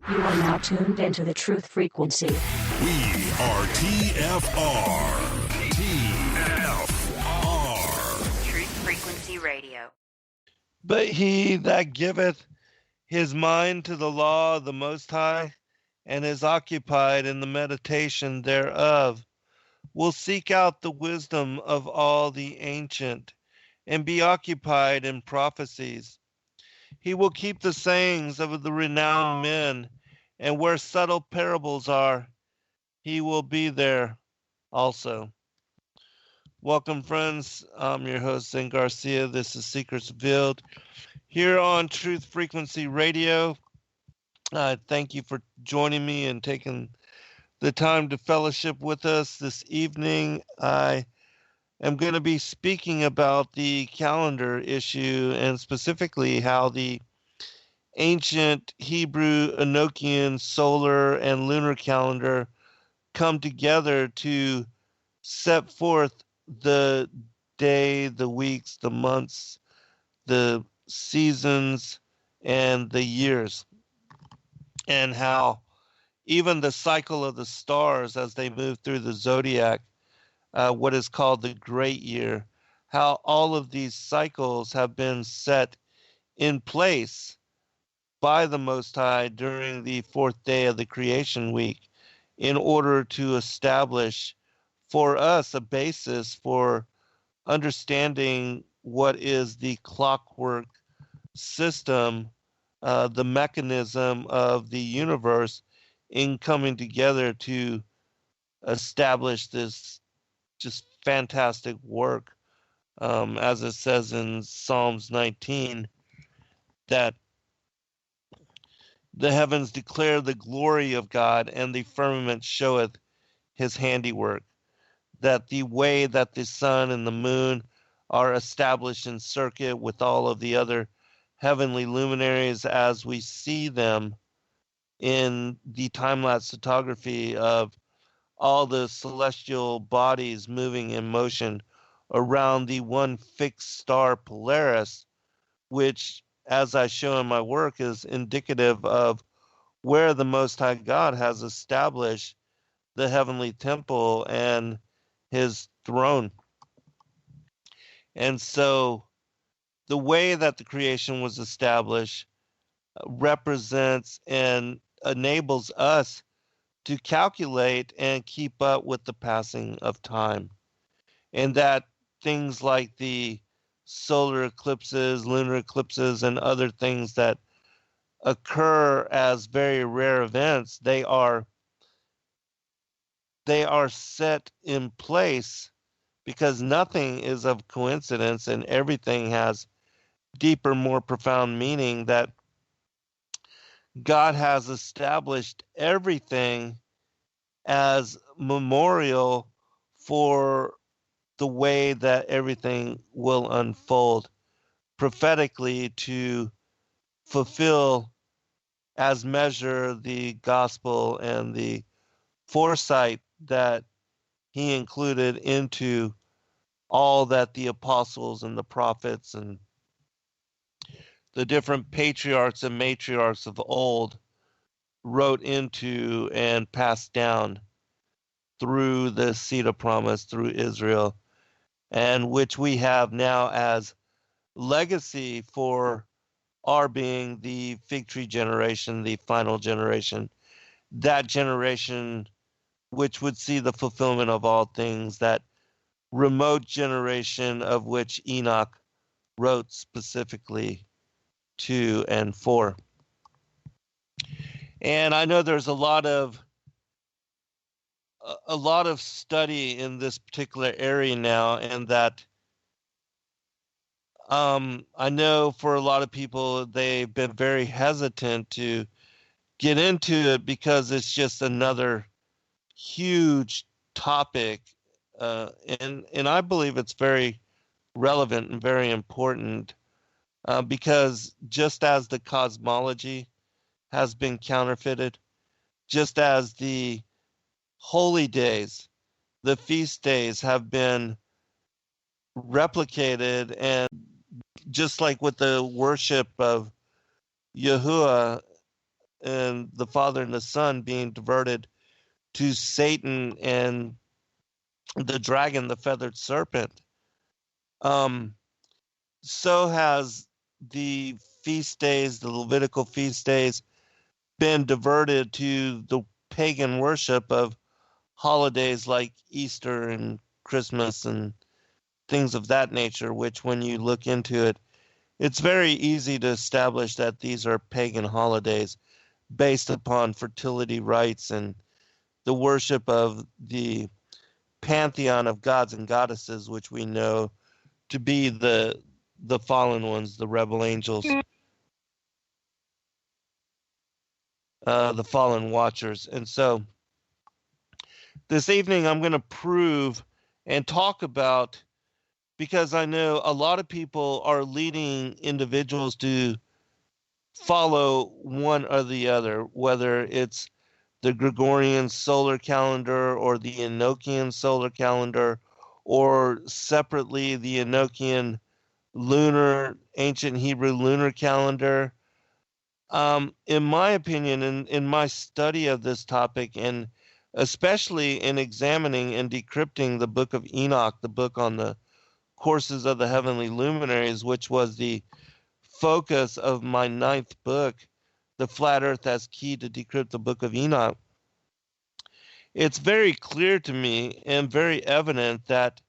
You are now tuned into the truth frequency. We are TFR. TFR. Truth Frequency Radio. But he that giveth his mind to the law of the Most High, and is occupied in the meditation thereof, will seek out the wisdom of all the ancient, and be occupied in prophecies. He will keep the sayings of the renowned men, and where subtle parables are, he will be there also. Welcome, friends. I'm your host, Zen Garcia. This is Secrets Revealed here on Truth Frequency Radio. Thank you for joining me and taking the time to fellowship with us this evening. I am going to be speaking about the calendar issue, and specifically how the ancient Hebrew Enochian solar and lunar calendar come together to set forth the day, the weeks, the months, the seasons, and the years, and how even the cycle of the stars as they move through the zodiac, what is called the great year, how all of these cycles have been set in place by the Most High during the fourth day of the creation week in order to establish for us a basis for understanding what is the clockwork system, the mechanism of the universe in coming together to establish this just fantastic work, as it says in Psalms 19, that the heavens declare the glory of God, and the firmament showeth his handiwork. That the way that the sun and the moon are established in circuit with all of the other heavenly luminaries as we see them in the time-lapse photography of all the celestial bodies moving in motion around the one fixed star Polaris, which, as I show in my work, is indicative of where the Most High God has established the heavenly temple and his throne. And so the way that the creation was established represents and enables us to calculate and keep up with the passing of time. And that things like the solar eclipses, lunar eclipses, and other things that occur as very rare events, they are set in place because nothing is of coincidence, and everything has deeper, more profound meaning, that God has established everything as memorial for the way that everything will unfold prophetically to fulfill as measure the gospel and the foresight that he included into all that the apostles and the prophets and the different patriarchs and matriarchs of old wrote into and passed down through the seed of promise, through Israel, and which we have now as legacy for our being the fig tree generation, the final generation, that generation which would see the fulfillment of all things, that remote generation of which Enoch wrote specifically to and for. And I know there's a lot of study in this particular area now, and that I know for a lot of people they've been very hesitant to get into it because it's just another huge topic, and I believe it's very relevant and very important, because just as the cosmology has been counterfeited, just as the holy days, the feast days have been replicated, and just like with the worship of Yahuwah and the Father and the Son being diverted to Satan and the dragon, the feathered serpent. So has the feast days, the Levitical feast days, been diverted to the pagan worship of holidays like Easter and Christmas and things of that nature, which when you look into it, it's very easy to establish that these are pagan holidays based upon fertility rites and the worship of the pantheon of gods and goddesses, which we know to be the fallen ones, the rebel angels, the fallen watchers. And so this evening I'm going to prove and talk about, because I know a lot of people are leading individuals to follow one or the other, whether it's the Gregorian solar calendar or the Enochian solar calendar, or separately the Enochian lunar, ancient Hebrew lunar calendar. In my opinion, in my study of this topic, and especially in examining and decrypting the book of Enoch, the book on the courses of the heavenly luminaries, which was the focus of my 9th book, The Flat Earth as Key to Decrypt the Book of Enoch, it's very clear to me and very evident that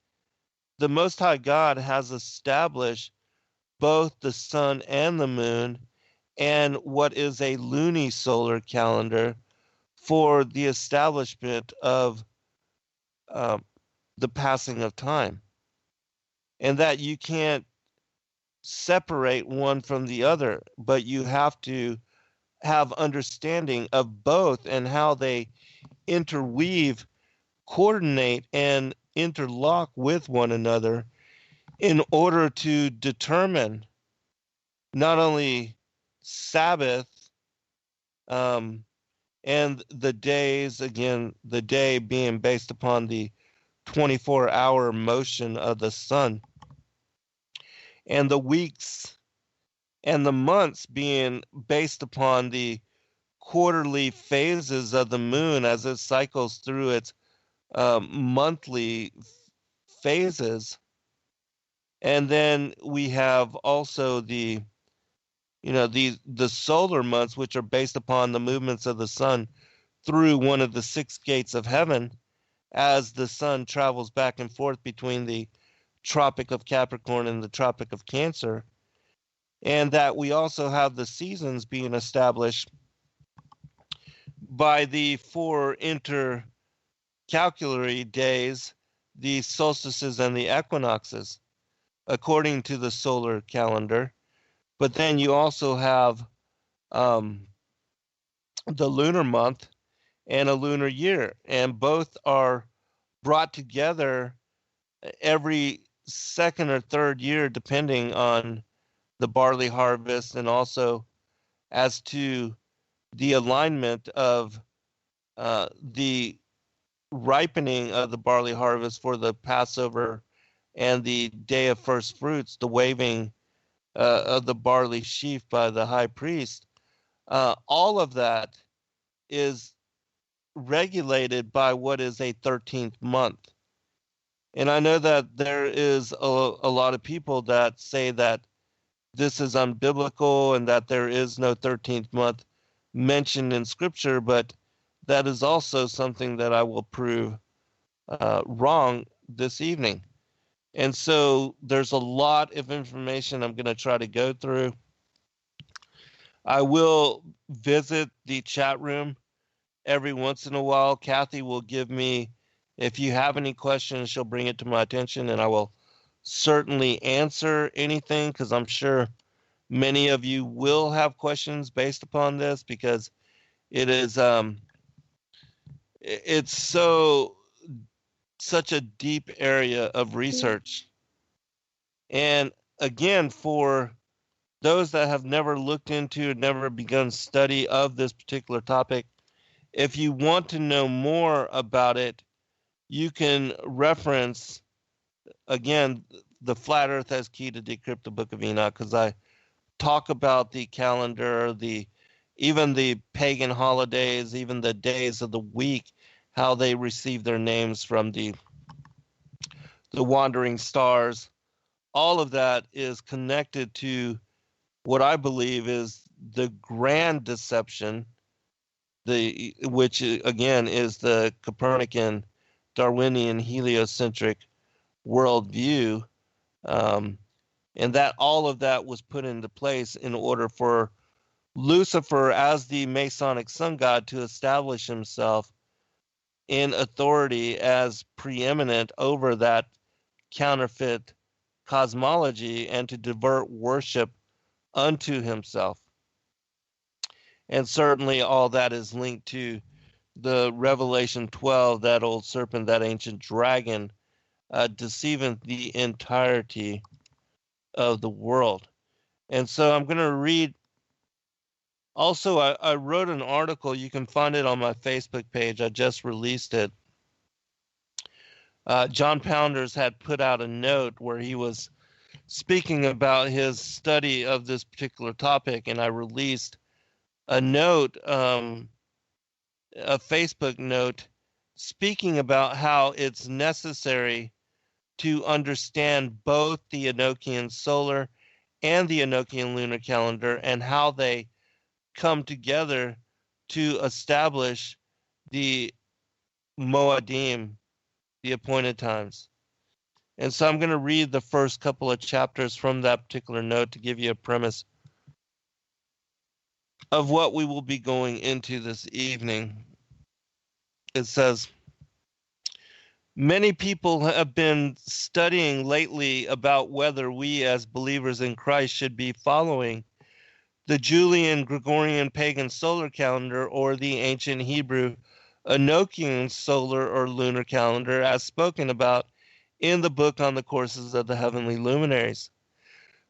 the Most High God has established both the sun and the moon and what is a luni-solar calendar for the establishment of uh, the passing of time, and that you can't separate one from the other, but you have to have understanding of both and how they interweave, coordinate, and interlock with one another in order to determine not only Sabbath, um, and the days, again, the day being based upon the 24-hour motion of the sun, and the weeks and the months being based upon the quarterly phases of the moon as it cycles through its monthly phases. And then we have also the solar months, which are based upon the movements of the sun through one of the 6 gates of heaven as the sun travels back and forth between the Tropic of Capricorn and the Tropic of Cancer. And that we also have the seasons being established by the 4 intercalculary days, the solstices and the equinoxes, according to the solar calendar. But then you also have the lunar month and a lunar year, and both are brought together every second or third year, depending on the barley harvest, and also as to the alignment of the ripening of the barley harvest for the Passover and the Day of First Fruits, the waving of the barley sheaf by the high priest. All of that is regulated by what is a 13th month. And I know that there is a lot of people that say that this is unbiblical and that there is no 13th month mentioned in Scripture, but that is also something that I will prove wrong this evening. And so there's a lot of information I'm going to try to go through. I will visit the chat room every once in a while. Kathy will give me, if you have any questions, she'll bring it to my attention, and I will certainly answer anything, because I'm sure many of you will have questions based upon this, because it is it's such a deep area of research. And again, for those that have never looked into, never begun study of this particular topic, if you want to know more about it, you can reference, again, The Flat Earth as Key to Decrypt the Book of Enoch, because I talk about the calendar, the even the pagan holidays, even the days of the week, how they receive their names from the wandering stars. All of that is connected to what I believe is the grand deception, which again is the Copernican, Darwinian, heliocentric worldview, um, and that all of that was put into place in order for Lucifer, as the Masonic sun god, to establish himself in authority as preeminent over that counterfeit cosmology and to divert worship unto himself. And certainly all that is linked to the Revelation 12, that old serpent, that ancient dragon, deceiving the entirety of the world. And so I'm going to read. Also, I wrote an article. You can find it on my Facebook page. I just released it. John Pounders had put out a note where he was speaking about his study of this particular topic, and I released a note, a Facebook note, speaking about how it's necessary to understand both the Enochian solar and the Enochian lunar calendar and how they come together to establish the Moadim, the appointed times. And so I'm going to read the first couple of chapters from that particular note to give you a premise of what we will be going into this evening. It says, many people have been studying lately about whether we as believers in Christ should be following the Julian Gregorian pagan solar calendar or the ancient Hebrew Enochian solar or lunar calendar as spoken about in the book on the courses of the heavenly luminaries.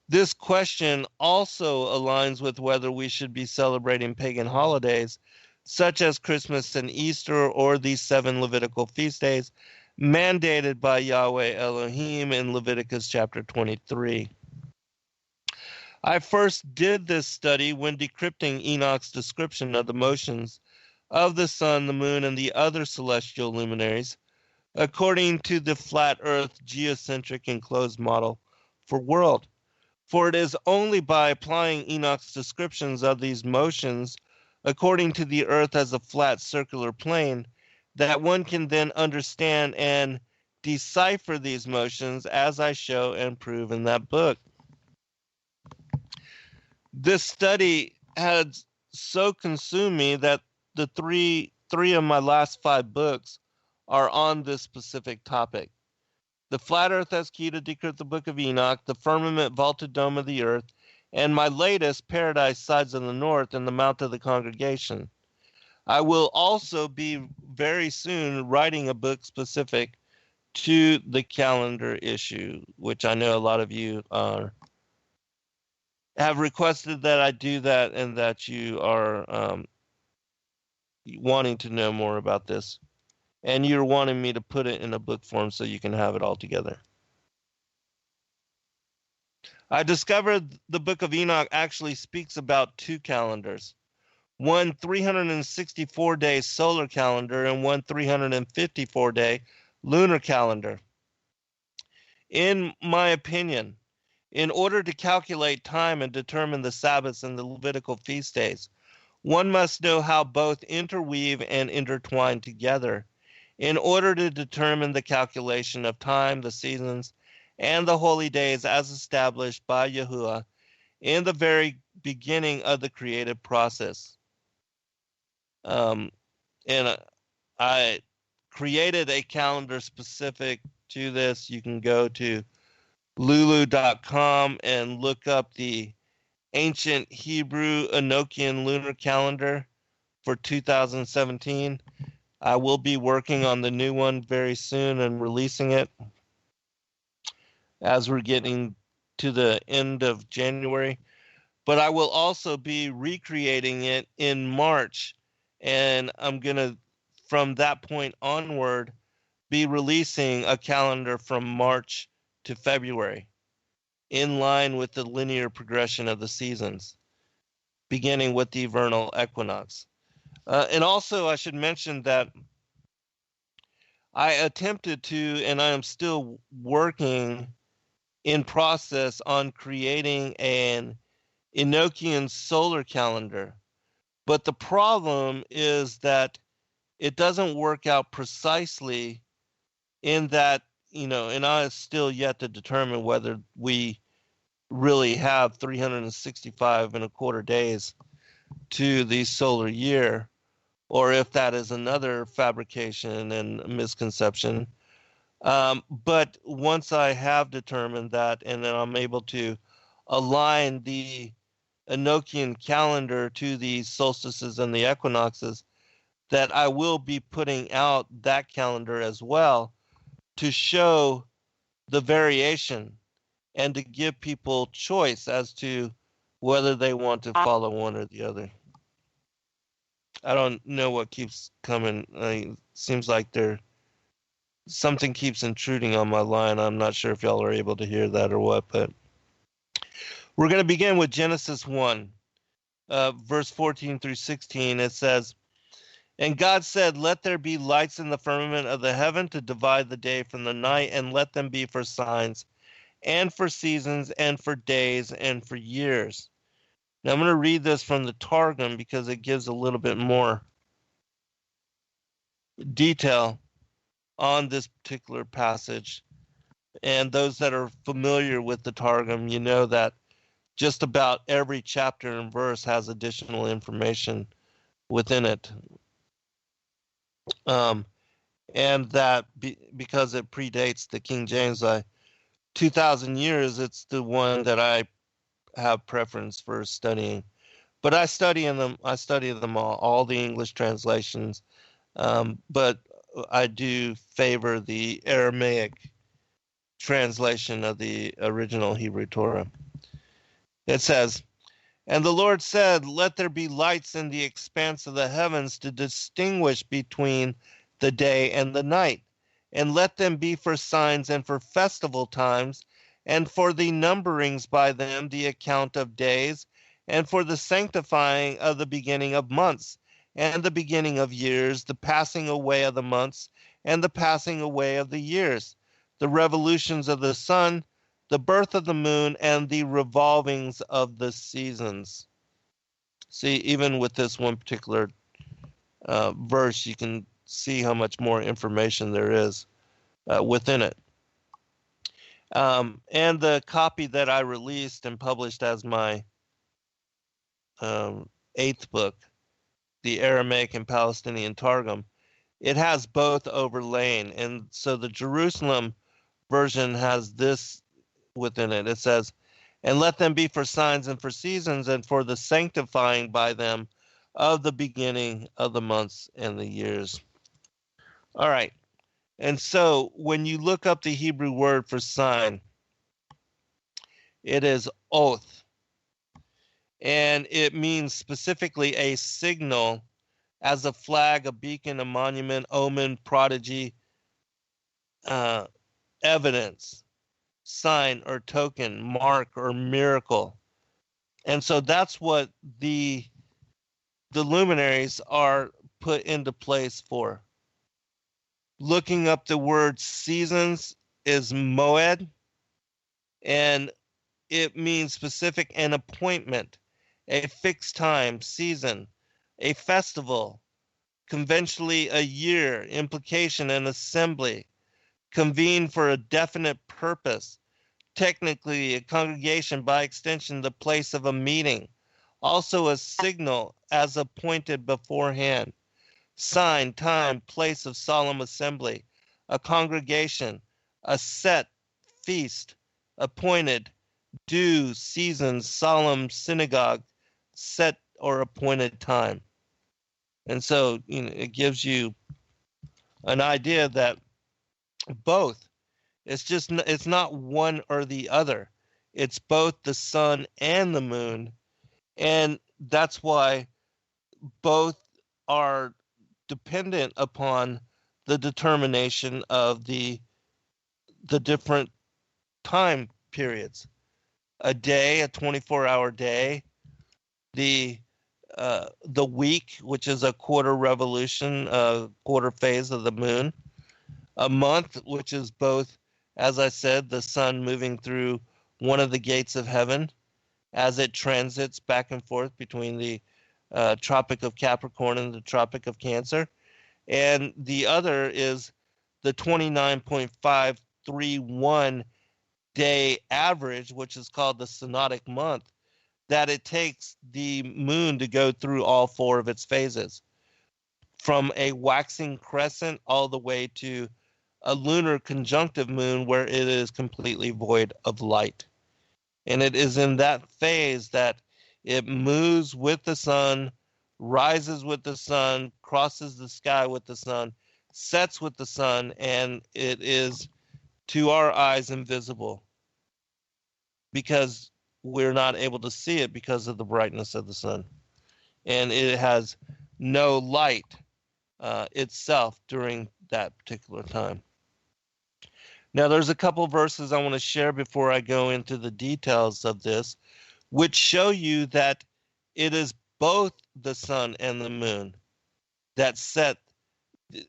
This question also aligns with whether we should be celebrating pagan holidays such as Christmas and Easter or the 7 Levitical feast days mandated by Yahweh Elohim in Leviticus chapter 23. I first did this study when decrypting Enoch's description of the motions of the sun, the moon, and the other celestial luminaries according to the flat earth geocentric enclosed model for world. For it is only by applying Enoch's descriptions of these motions according to the earth as a flat circular plane that one can then understand and decipher these motions as I show and prove in that book. This study had so consumed me that the three of my last 5 books are on this specific topic. The Flat Earth as Key to Decrypt the Book of Enoch, The Firmament Vaulted Dome of the Earth, and my latest, Paradise Sides of the North and the Mount of the Congregation. I will also be very soon writing a book specific to the calendar issue, which I know a lot of you have requested that I do that and that you are wanting to know more about this. And you're wanting me to put it in a book form so you can have it all together. I discovered the book of Enoch actually speaks about 2 calendars. One 364-day solar calendar and one 354-day lunar calendar. In my opinion, in order to calculate time and determine the sabbaths and the Levitical feast days, one must know how both interweave and intertwine together in order to determine the calculation of time, the seasons, and the holy days as established by Yahuwah in the very beginning of the creative process. And I created a calendar specific to this. You can go to lulu.com and look up the ancient Hebrew Enochian lunar calendar for 2017. I will be working on the new one very soon and releasing it as we're getting to the end of January. But I will also be recreating it in March, and I'm going to, from that point onward, be releasing a calendar from March to February in line with the linear progression of the seasons. beginning with the vernal equinox. And also, I should mention that I attempted to, and I am still working in process on creating an Enochian solar calendar. But the problem is that it doesn't work out precisely in that, and I still yet to determine whether we really have 365 and a quarter days to the solar year, or if that is another fabrication and misconception. But once I have determined that, and then I'm able to align the Enochian calendar to the solstices and the equinoxes, that I will be putting out that calendar as well to show the variation and to give people choice as to whether they want to follow one or the other. I don't know what keeps coming. It seems like something keeps intruding on my line. I'm not sure if y'all are able to hear that or what, but we're going to begin with Genesis 1, verse 14 through 16. It says, "And God said, let there be lights in the firmament of the heaven to divide the day from the night, and let them be for signs, and for seasons, and for days, and for years." Now I'm going to read this from the Targum because it gives a little bit more detail on this particular passage. And those that are familiar with the Targum, you know that just about every chapter and verse has additional information within it. And that because it predates the King James by 2,000 years, it's the one that I have preference for studying. But I study them all the English translations. But I do favor the Aramaic translation of the original Hebrew Torah. It says, "And the Lord said, let there be lights in the expanse of the heavens to distinguish between the day and the night, and let them be for signs and for festival times, and for the numberings by them the account of days, and for the sanctifying of the beginning of months, and the beginning of years, the passing away of the months, and the passing away of the years, the revolutions of the sun, the birth of the moon, and the revolvings of the seasons." See, even with this one particular verse, you can see how much more information there is within it. And the copy that I released and published as my 8th book, the Aramaic and Palestinian Targum, it has both overlain. And so the Jerusalem version has this within it. It says, "And let them be for signs and for seasons, and for the sanctifying by them of the beginning of the months and the years." All right. And so when you look up the Hebrew word for sign, it is oath. And it means specifically a signal as a flag, a beacon, a monument, omen, prodigy, evidence, sign or token, mark or miracle. And so that's what the luminaries are put into place for. Looking up the word seasons is moed, and it means specific an appointment, a fixed time, season, a festival, conventionally a year, implication an assembly, convene for a definite purpose, technically a congregation, by extension the place of a meeting, also a signal as appointed beforehand, sign, time, place of solemn assembly, a congregation, a set, feast, appointed, due, season, solemn, synagogue, set or appointed time. And so it gives you an idea that both, it's not one or the other. It's both the sun and the moon. And that's why both are dependent upon the determination of the different time periods. A day, a 24-hour day, the the week, which is a quarter revolution, quarter phase of the moon. A month, which is both, as I said, the sun moving through one of the gates of heaven as it transits back and forth between the Tropic of Capricorn and the Tropic of Cancer. And the other is the 29.531 day average, which is called the synodic month, that it takes the moon to go through all four of its phases, from a waxing crescent all the way to a lunar conjunctive moon where it is completely void of light. And it is in that phase that it moves with the sun, rises with the sun, crosses the sky with the sun, sets with the sun, and it is to our eyes invisible because we're not able to see it because of the brightness of the sun. And it has no light itself during that particular time. Now, there's a couple verses I want to share before I go into the details of this, which show you that it is both the sun and the moon that set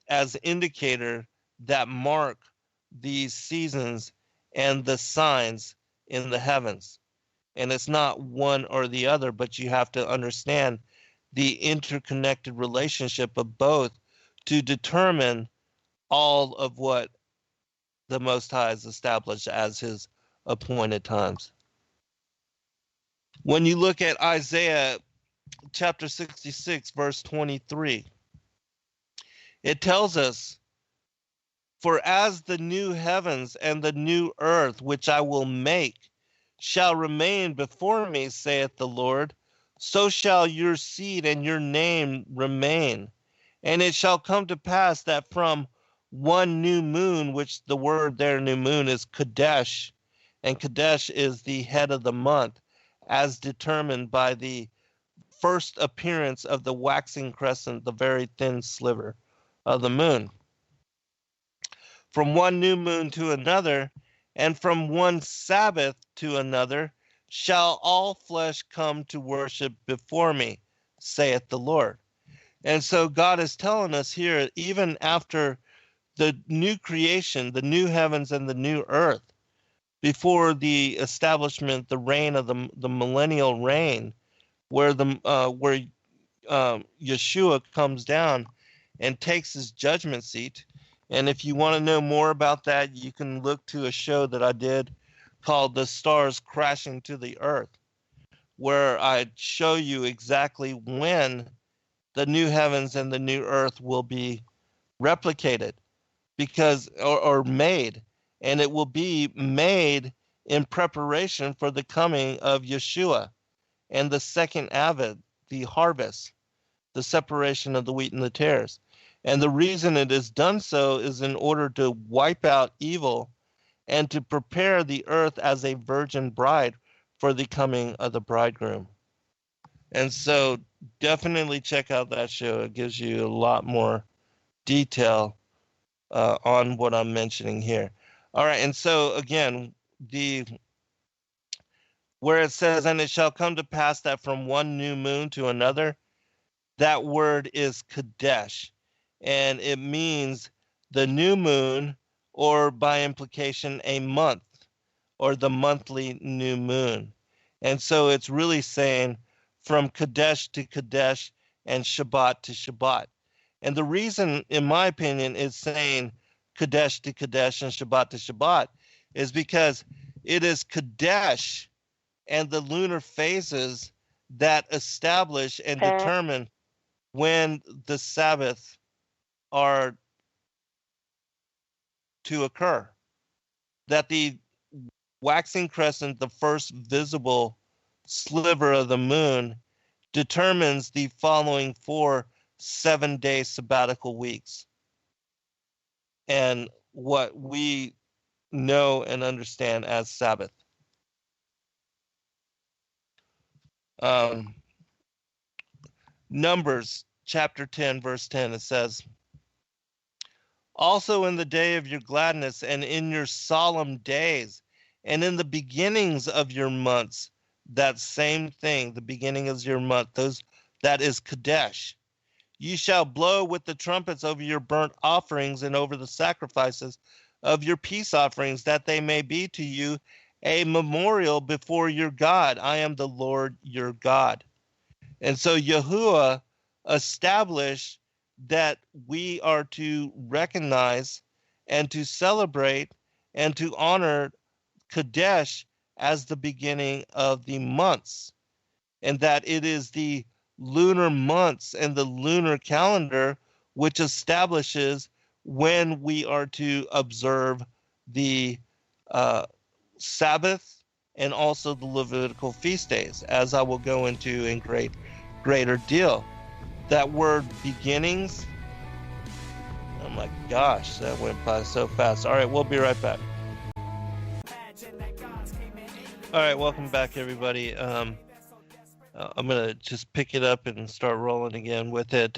as indicator that mark these seasons and the signs in the heavens. And it's not one or the other, but you have to understand the interconnected relationship of both to determine all of what the Most High has established as his appointed times. When you look at Isaiah chapter 66, verse 23, it tells us, "For as the new heavens and the new earth which I will make shall remain before me, saith the Lord, so shall your seed and your name remain. And it shall come to pass that from one new moon," which the word there, new moon, is Kadesh, and Kadesh is the head of the month, as determined by the first appearance of the waxing crescent, the very thin sliver of the moon. "From one new moon to another, and from one Sabbath to another, shall all flesh come to worship before me, saith the Lord." And so God is telling us here, even after the new creation, the new heavens and the new earth, before the establishment, the reign of the millennial reign, where Yeshua comes down and takes his judgment seat. And if you want to know more about that, you can look to a show that I did called "The Stars Crashing to the Earth," where I show you exactly when the new heavens and the new earth will be replicated, because or made, and it will be made in preparation for the coming of Yeshua and the second advent, the harvest, the separation of the wheat and the tares. And the reason it is done so is in order to wipe out evil and to prepare the earth as a virgin bride for the coming of the bridegroom. And so definitely check out that show. It gives you a lot more detail on what I'm mentioning here. All right, and so again, where it says, "And it shall come to pass that from one new moon to another," that word is Kadesh, and it means the new moon, or by implication, a month, or the monthly new moon. And so it's really saying from Kadesh to Kadesh and Shabbat to Shabbat. And the reason, in my opinion, it's saying Kadesh to Kadesh and Shabbat to Shabbat is because it is Kadesh and the lunar phases that establish and determine when the Sabbaths are to occur. That the waxing crescent, the first visible sliver of the moon, determines the following 4 7-day sabbatical weeks, and what we know and understand as Sabbath. Numbers chapter 10, verse 10, it says, "Also in the day of your gladness and in your solemn days and in the beginnings of your months," that same thing, the beginning of your month, that is Kadesh. Ye shall blow with the trumpets over your burnt offerings and over the sacrifices of your peace offerings, that they may be to you a memorial before your God. I am the Lord your God. And so Yahuwah established that we are to recognize and to celebrate and to honor Kadesh as the beginning of the months, and that it is the lunar months and the lunar calendar which establishes when we are to observe the Sabbath and also the Levitical feast days, as I will go into in greater deal. That word beginnings, oh my gosh, that went by so fast. All right, we'll be right back. All right, welcome back, everybody. I'm going to just pick it up and start rolling again with it.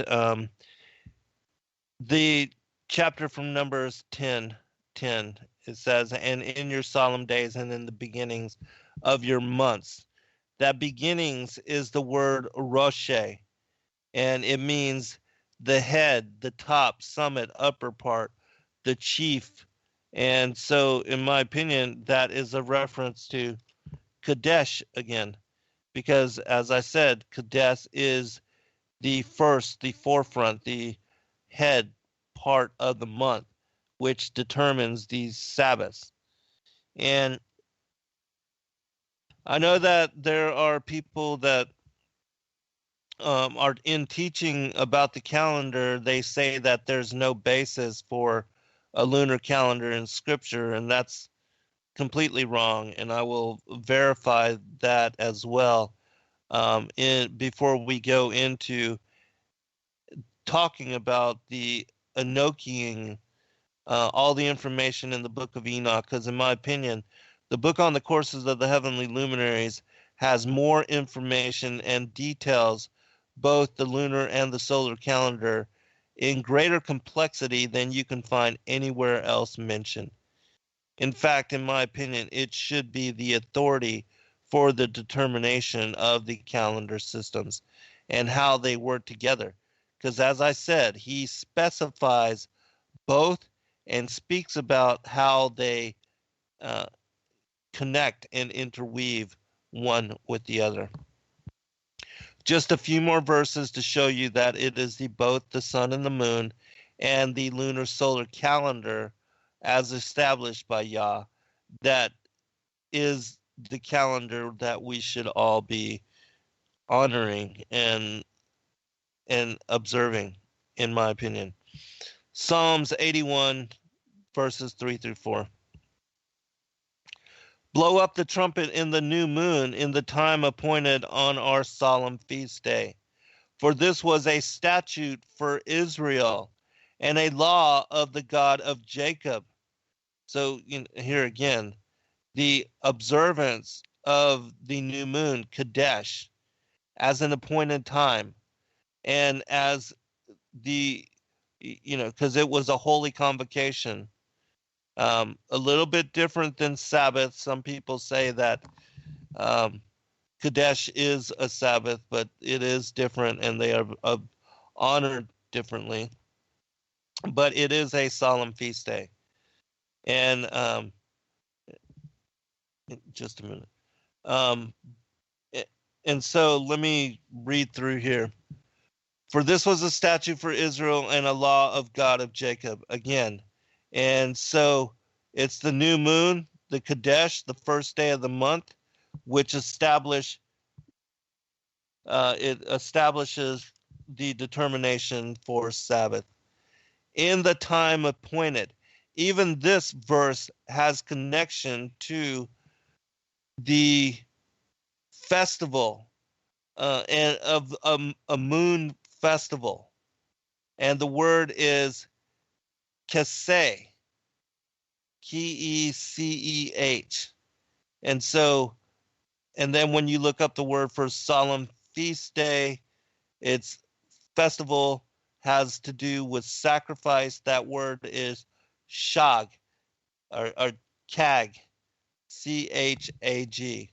The chapter from Numbers 10:10, it says, and in your solemn days and in the beginnings of your months. That beginnings is the word Roche, and it means the head, the top, summit, upper part, the chief. And so, in my opinion, that is a reference to Kadesh again, because as I said, Kadesh is the first, the forefront, the head part of the month, which determines these Sabbaths. And I know that there are people that are in teaching about the calendar. They say that there's no basis for a lunar calendar in Scripture, and that's completely wrong. And I will verify that as well before we go into talking about the Enochian, all the information in the book of Enoch, because in my opinion, the book on the courses of the heavenly luminaries has more information and details, both the lunar and the solar calendar, in greater complexity than you can find anywhere else mentioned. In fact, in my opinion, it should be the authority for the determination of the calendar systems and how they work together. Because as I said, he specifies both and speaks about how they connect and interweave one with the other. Just a few more verses to show you that it is both the sun and the moon and the lunar solar calendar as established by Yah that is the calendar that we should all be honoring and observing, in my opinion. Psalms 81 verses 3 through 4. Blow up the trumpet in the new moon in the time appointed on our solemn feast day. For this was a statute for Israel and a law of the God of Jacob. So here again, the observance of the new moon, Kadesh, as an appointed time, and as because it was a holy convocation. A little bit different than Sabbath. Some people say that Kadesh is a Sabbath, but it is different and they are honored differently. But it is a solemn feast day. And just a minute. And so let me read through here. For this was a statute for Israel and a law of God of Jacob. Again. And so it's the new moon, the Kadesh, the first day of the month, which it establishes the determination for Sabbath. In the time appointed. Even this verse has connection to the festival and of a moon festival. And the word is Keseh, Keceh. And so, and then when you look up the word for solemn feast day, it's festival, has to do with sacrifice. That word is shag or kag, Chag.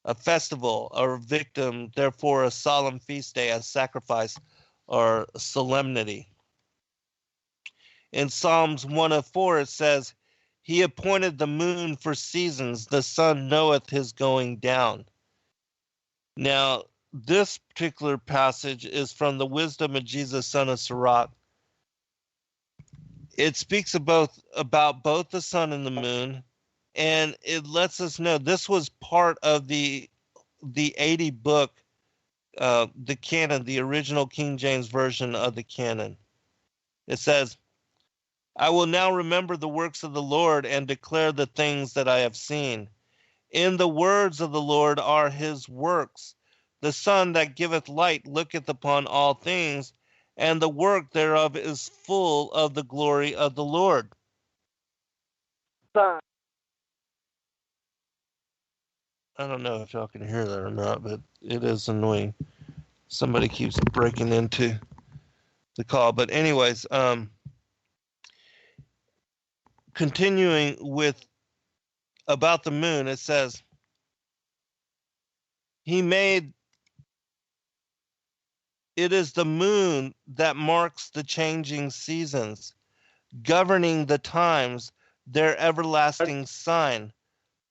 a festival or victim, therefore a solemn feast day, a sacrifice or solemnity. In Psalms 104, it says, He appointed the moon for seasons, the sun knoweth his going down. Now, this particular passage is from the Wisdom of Jesus, son of Sirach. It speaks about both the sun and the moon, and it lets us know this was part of the 80 book, the canon, the original King James version of the canon. It says, I will now remember the works of the Lord and declare the things that I have seen. In the words of the Lord are his works. The sun that giveth light looketh upon all things, and the work thereof is full of the glory of the Lord. Sun. I don't know if y'all can hear that or not, but it is annoying. Somebody keeps breaking into the call. But anyways, continuing with about the moon, it says, it is the moon that marks the changing seasons, governing the times, their everlasting sign.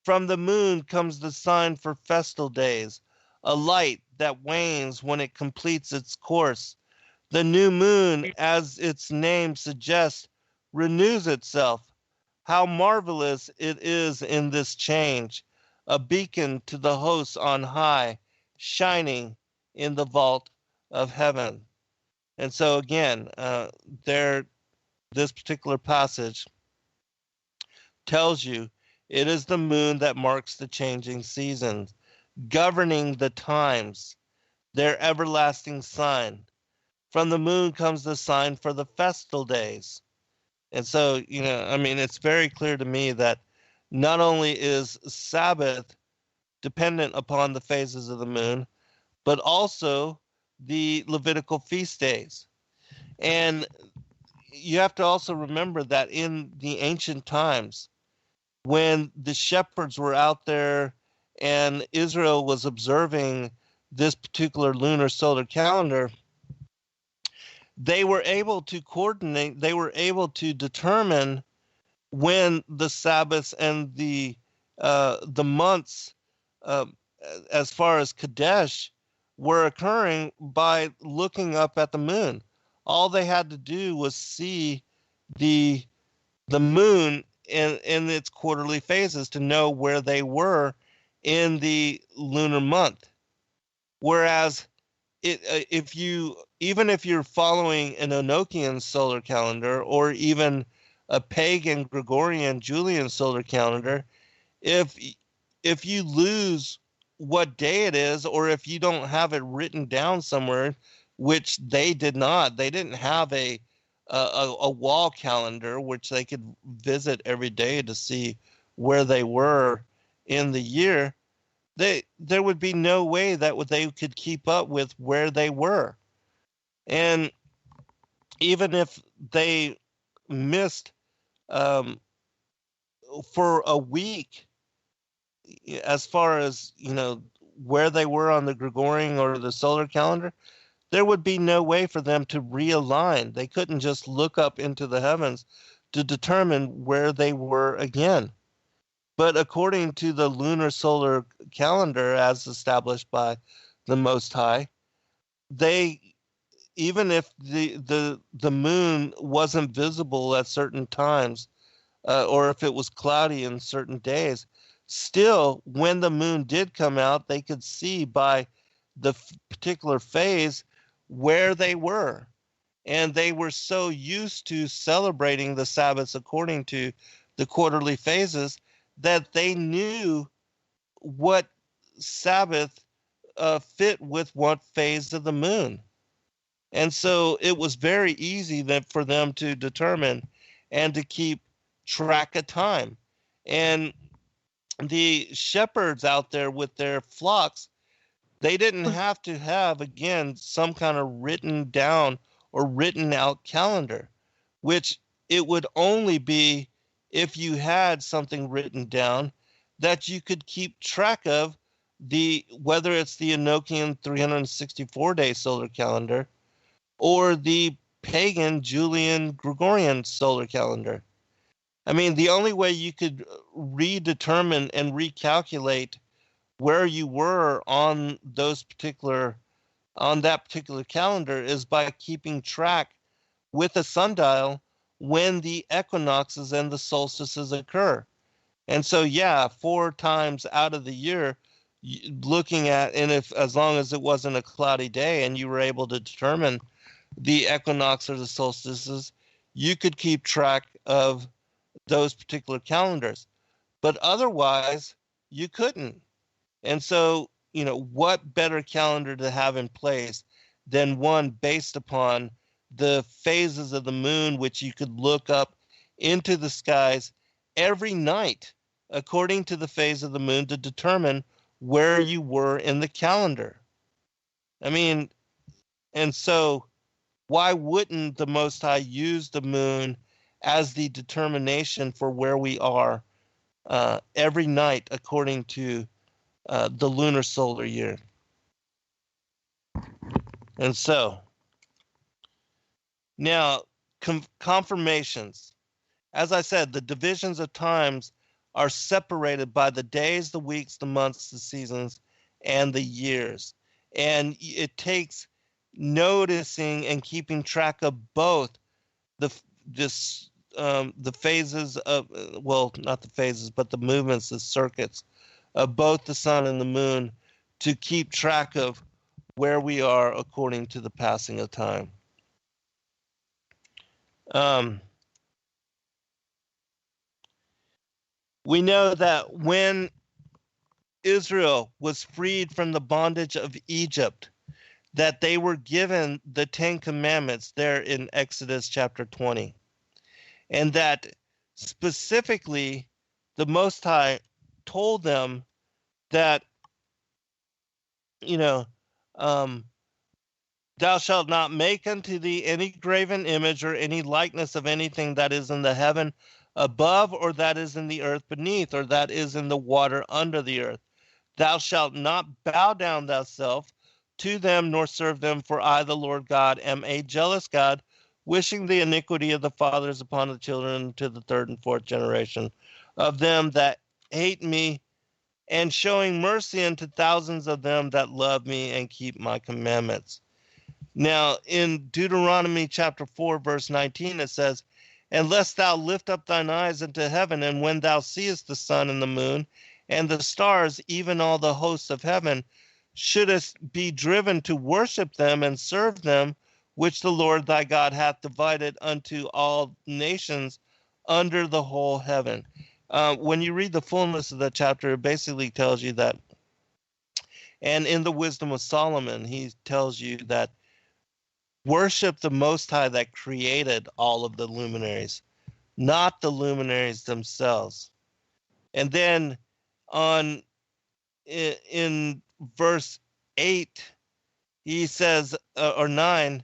From the moon comes the sign for festal days, a light that wanes when it completes its course. The new moon, as its name suggests, renews itself. How marvelous it is in this change, a beacon to the hosts on high, shining in the vault of heaven. And so again, this particular passage tells you it is the moon that marks the changing seasons, governing the times, their everlasting sign. From the moon comes the sign for the festal days. And so, it's very clear to me that not only is Sabbath dependent upon the phases of the moon, but also the Levitical feast days. And you have to also remember that in the ancient times, when the shepherds were out there and Israel was observing this particular lunar solar calendar, they were able to coordinate, they were able to determine when the Sabbaths and the months, as far as Kadesh, were occurring by looking up at the moon. All they had to do was see the moon in its quarterly phases to know where they were in the lunar month. Whereas if you're following an Enochian solar calendar or even a pagan Gregorian Julian solar calendar, if you lose what day it is, or if you don't have it written down somewhere, which they didn't have a wall calendar which they could visit every day to see where they were in the year, there would be no way that they could keep up with where they were. And even if they missed for a week, as far as where they were on the Gregorian or the solar calendar, there would be no way for them to realign. They couldn't just look up into the heavens to determine where they were again. But according to the lunar solar calendar as established by the Most High, even if the moon wasn't visible at certain times, or if it was cloudy in certain days, still, when the moon did come out, they could see by the particular phase where they were. And they were so used to celebrating the Sabbaths according to the quarterly phases that they knew what Sabbath fit with what phase of the moon. And so it was very easy for them to determine and to keep track of time. And the shepherds out there with their flocks, they didn't have to have, again, some kind of written down or written out calendar, which it would only be if you had something written down that you could keep track of whether it's the Enochian 364-day solar calendar or the pagan Julian Gregorian solar calendar. I mean, the only way you could redetermine and recalculate where you were on that particular calendar is by keeping track with a sundial when the equinoxes and the solstices occur. And so, yeah, 4 times out of the year, looking at, and if as long as it wasn't a cloudy day and you were able to determine the equinox or the solstices, you could keep track of those particular calendars. But otherwise, you couldn't. And so, what better calendar to have in place than one based upon the phases of the moon, which you could look up into the skies every night according to the phase of the moon to determine where you were in the calendar. I mean, and so why wouldn't the Most High use the moon as the determination for where we are every night according to the lunar solar year? And so, now, confirmations. As I said, the divisions of times are separated by the days, the weeks, the months, the seasons, and the years. And it takes noticing and keeping track of both the phases of, well, not the phases, but the movements, the circuits of both the sun and the moon to keep track of where we are according to the passing of time. We know that when Israel was freed from the bondage of Egypt, that they were given the 10 Commandments there in Exodus chapter 20. And that specifically the Most High told them that, thou shalt not make unto thee any graven image or any likeness of anything that is in the heaven above, or that is in the earth beneath, or that is in the water under the earth. Thou shalt not bow down thyself to them, nor serve them, for I, the Lord God, am a jealous God, wishing the iniquity of the fathers upon the children to the 3rd and 4th generation of them that hate me, and showing mercy unto thousands of them that love me and keep my commandments. Now, in Deuteronomy chapter 4, verse 19, it says, and lest thou lift up thine eyes into heaven, and when thou seest the sun and the moon, and the stars, even all the hosts of heaven, shouldest be driven to worship them and serve them, which the Lord thy God hath divided unto all nations under the whole heaven. When you read the fullness of that chapter, it basically tells you that, and in the wisdom of Solomon, he tells you that worship the Most High that created all of the luminaries, not the luminaries themselves. And then in verse 8, he says, or 9,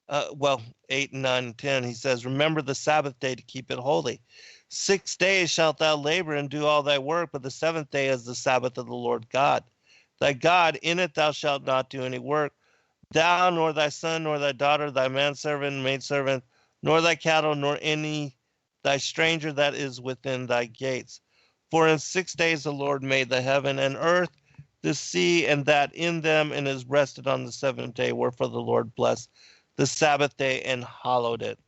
8 and 9 and 10, he says, remember the Sabbath day to keep it holy. 6 days shalt thou labor and do all thy work, but the 7th day is the Sabbath of the Lord God. Thy God, in it thou shalt not do any work, thou, nor thy son, nor thy daughter, thy manservant, maidservant, nor thy cattle, nor any thy stranger that is within thy gates. For in 6 days the Lord made the heaven and earth, the sea, and that in them, and is rested on the 7th day. Wherefore the Lord blessed the Sabbath day and hallowed it.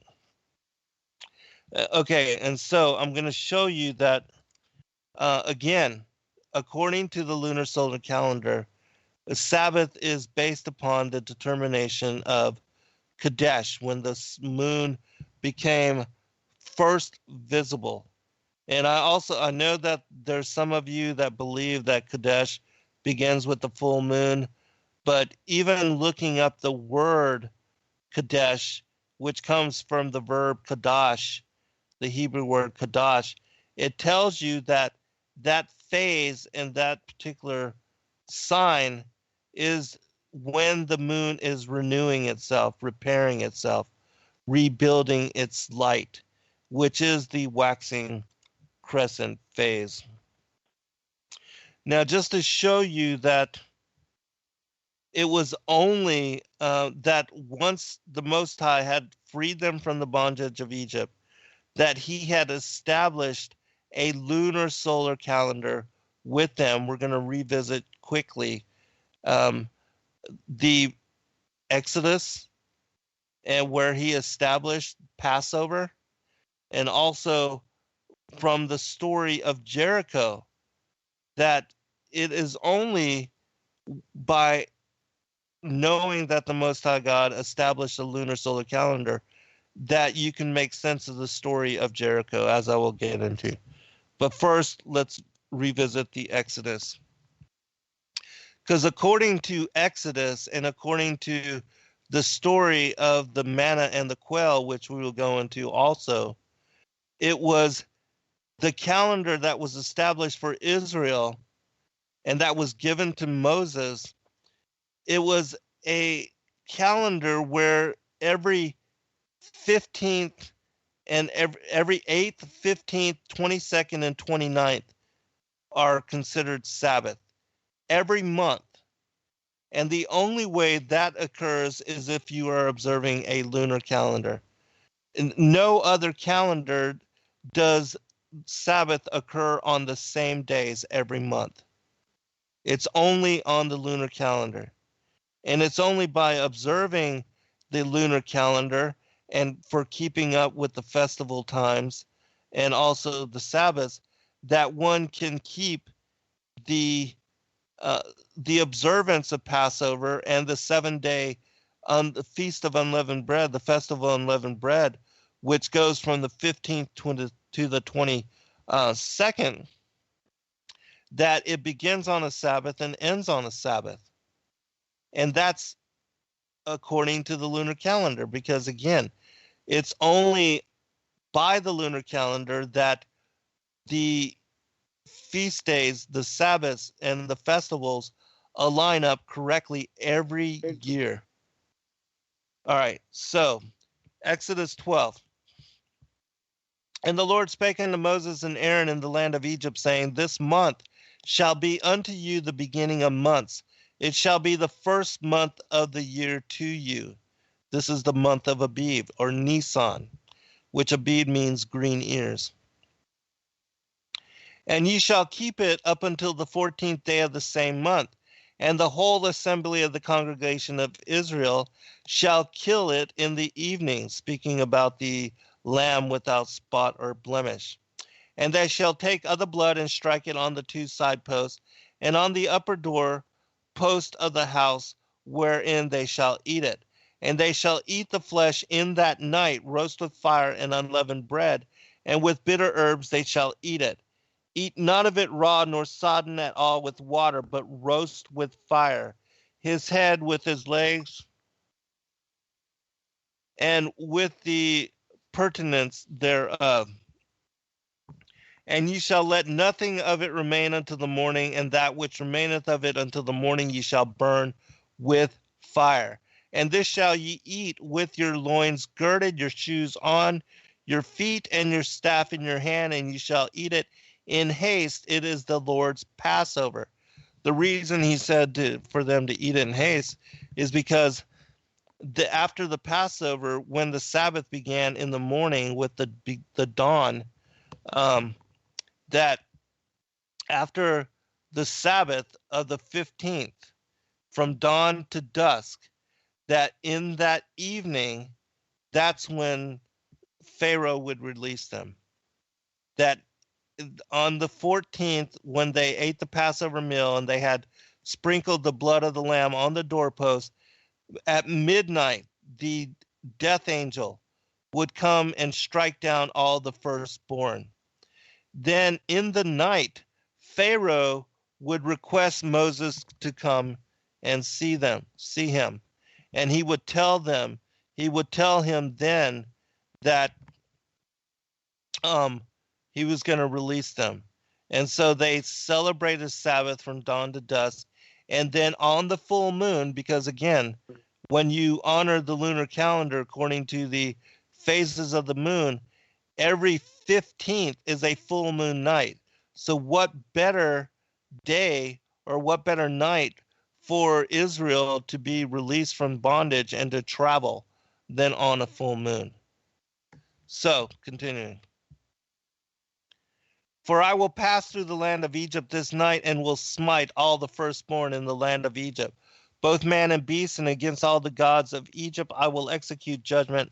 Okay, and so I'm going to show you that, again, according to the lunar solar calendar, the Sabbath is based upon the determination of Kadesh, when the moon became first visible. And I know that there's some of you that believe that Kadesh begins with the full moon, but even looking up the word Kadesh, which comes from the verb kadash, the Hebrew word kadash, it tells you that that phase and that particular sign is when the moon is renewing itself, repairing itself, rebuilding its light, which is the waxing crescent phase. Now, just to show you that it was only that once the Most High had freed them from the bondage of Egypt, that he had established a lunar solar calendar with them. We're going to revisit quickly the Exodus and where he established Passover, and also from the story of Jericho, that it is only by knowing that the Most High God established a lunar solar calendar that you can make sense of the story of Jericho, as I will get into. But first, let's revisit the Exodus. Because according to Exodus and according to the story of the manna and the quail, which we will go into also, it was the calendar that was established for Israel and that was given to Moses. It was a calendar where every 15th and every 8th, 15th, 22nd, and 29th are considered Sabbath every month. And the only way that occurs is if you are observing a lunar calendar. In no other calendar does Sabbath occur on the same days every month. It's only on the lunar calendar. And it's only by observing the lunar calendar and for keeping up with the festival times and also the Sabbaths that one can keep the observance of Passover and the 7-day the Feast of Unleavened Bread, the Festival of Unleavened Bread, which goes from the 15th to the 22nd, that it begins on a Sabbath and ends on a Sabbath. And that's according to the lunar calendar, because again, it's only by the lunar calendar that the feast days, the Sabbaths, and the festivals align up correctly every year. All right, so Exodus 12. And the Lord spake unto Moses and Aaron in the land of Egypt, saying, This month shall be unto you the beginning of months. It shall be the first month of the year to you. This is the month of Abib, or Nisan, which Abib means green ears. And ye shall keep it up until the 14th day of the same month. And the whole assembly of the congregation of Israel shall kill it in the evening, speaking about the lamb without spot or blemish. And they shall take of the blood and strike it on the 2 side posts, and on the upper door post of the house wherein they shall eat it. And they shall eat the flesh in that night, roast with fire and unleavened bread, and with bitter herbs they shall eat it. Eat none of it raw, nor sodden at all with water, but roast with fire, his head with his legs, and with the pertinence thereof. And ye shall let nothing of it remain until the morning, and that which remaineth of it until the morning ye shall burn with fire. And this shall ye eat with your loins girded, your shoes on, your feet, and your staff in your hand, and ye shall eat it in haste. It is the Lord's Passover. The reason he said for them to eat it in haste is because after the Passover, when the Sabbath began in the morning with the dawn, that after the Sabbath of the 15th, from dawn to dusk, that in that evening, that's when Pharaoh would release them. That on the 14th, when they ate the Passover meal and they had sprinkled the blood of the lamb on the doorpost, at midnight, the death angel would come and strike down all the firstborn. Then in the night, Pharaoh would request Moses to come and see him. And he would tell him then that he was going to release them. And so they celebrated Sabbath from dawn to dusk. And then on the full moon, because again, when you honor the lunar calendar according to the phases of the moon, every 15th is a full moon night. So what better day or what better night for Israel to be released from bondage and to travel than on a full moon? So, continuing. For I will pass through the land of Egypt this night and will smite all the firstborn in the land of Egypt, both man and beast, and against all the gods of Egypt I will execute judgment.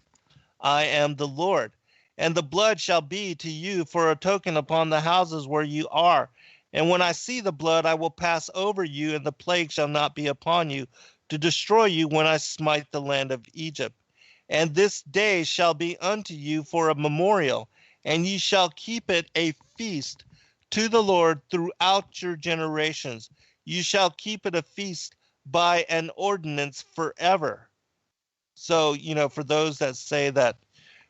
I am the Lord. And the blood shall be to you for a token upon the houses where you are. And when I see the blood, I will pass over you, and the plague shall not be upon you, to destroy you when I smite the land of Egypt. And this day shall be unto you for a memorial, and ye shall keep it a feast to the Lord throughout your generations. You shall keep it a feast by an ordinance forever. So, for those that say that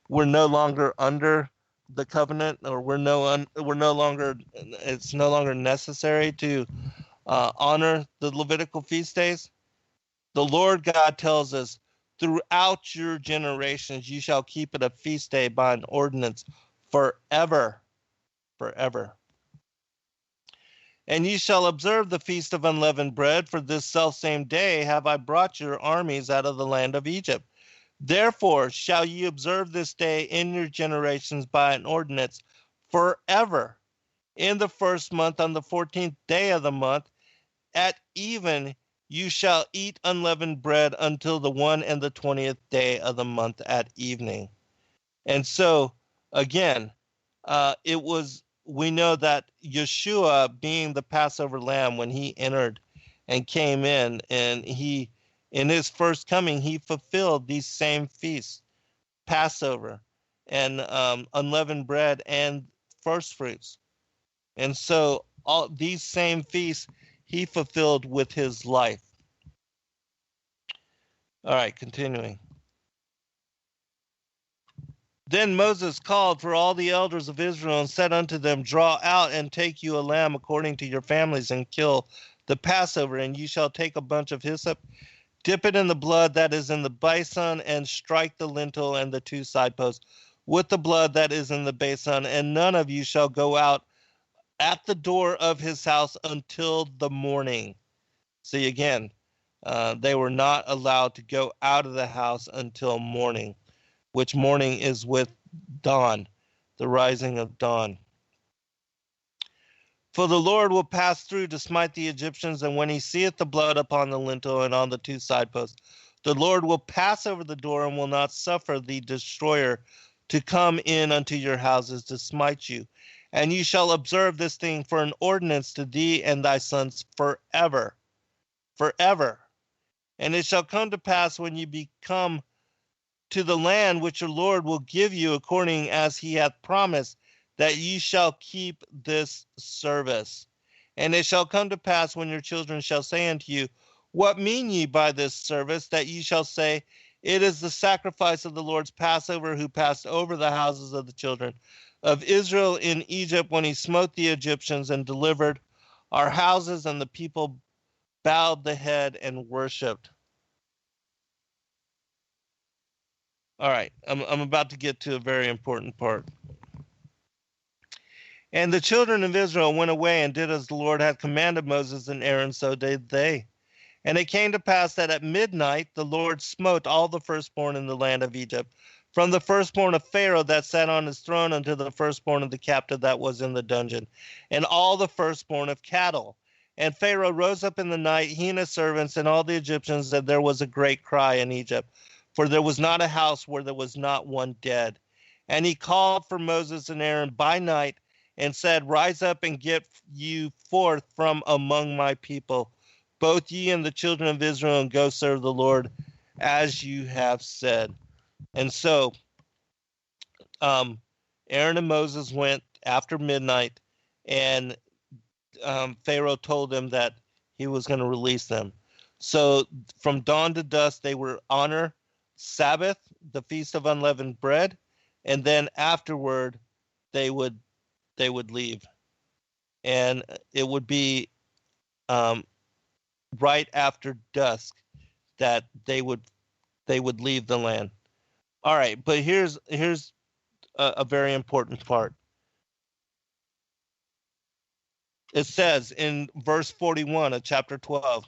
we're no longer under the covenant, or we're no longer, it's no longer necessary to honor the Levitical feast days, the Lord God tells us, throughout your generations, you shall keep it a feast day by an ordinance forever, forever. And ye shall observe the feast of unleavened bread, for this selfsame day have I brought your armies out of the land of Egypt. Therefore shall ye observe this day in your generations by an ordinance forever. In the first month, on the 14th day of the month, at even, you shall eat unleavened bread until the 21st day of the month at evening. And so, again, we know that Yeshua, being the Passover lamb, when he entered and came in, and in his first coming, he fulfilled these same feasts, Passover and unleavened bread and first fruits. And so all these same feasts he fulfilled with his life. All right, continuing. Then Moses called for all the elders of Israel and said unto them, draw out and take you a lamb according to your families, and kill the Passover, and you shall take a bunch of hyssop, dip it in the blood that is in the basin, and strike the lintel and the two side posts with the blood that is in the basin, and none of you shall go out at the door of his house until the morning. See, again, they were not allowed to go out of the house until morning, which morning is with dawn, the rising of dawn. For the Lord will pass through to smite the Egyptians, and when he seeth the blood upon the lintel and on the two side posts, the Lord will pass over the door and will not suffer the destroyer to come in unto your houses to smite you. And you shall observe this thing for an ordinance to thee and thy sons forever, forever. And it shall come to pass when you become to the land which your Lord will give you according as he hath promised, that ye shall keep this service. And it shall come to pass when your children shall say unto you, what mean ye by this service? That ye shall say, it is the sacrifice of the Lord's Passover, who passed over the houses of the children of Israel in Egypt when he smote the Egyptians and delivered our houses. And the people bowed the head and worshipped. All right, I'm about to get to a very important part. And the children of Israel went away and did as the Lord had commanded Moses and Aaron, so did they. And it came to pass that at midnight the Lord smote all the firstborn in the land of Egypt, from the firstborn of Pharaoh that sat on his throne unto the firstborn of the captive that was in the dungeon, and all the firstborn of cattle. And Pharaoh rose up in the night, he and his servants and all the Egyptians, and there was a great cry in Egypt, for there was not a house where there was not one dead. And he called for Moses and Aaron by night, and said, rise up and get you forth from among my people, both ye and the children of Israel, and go serve the Lord as you have said. And so Aaron and Moses went after midnight, and Pharaoh told them that he was going to release them. So from dawn to dusk, they were honor Sabbath, the Feast of Unleavened Bread, and then afterward, they would leave. And it would be right after dusk that they would leave the land. All right, but here's a very important part. It says in verse 41 of chapter 12,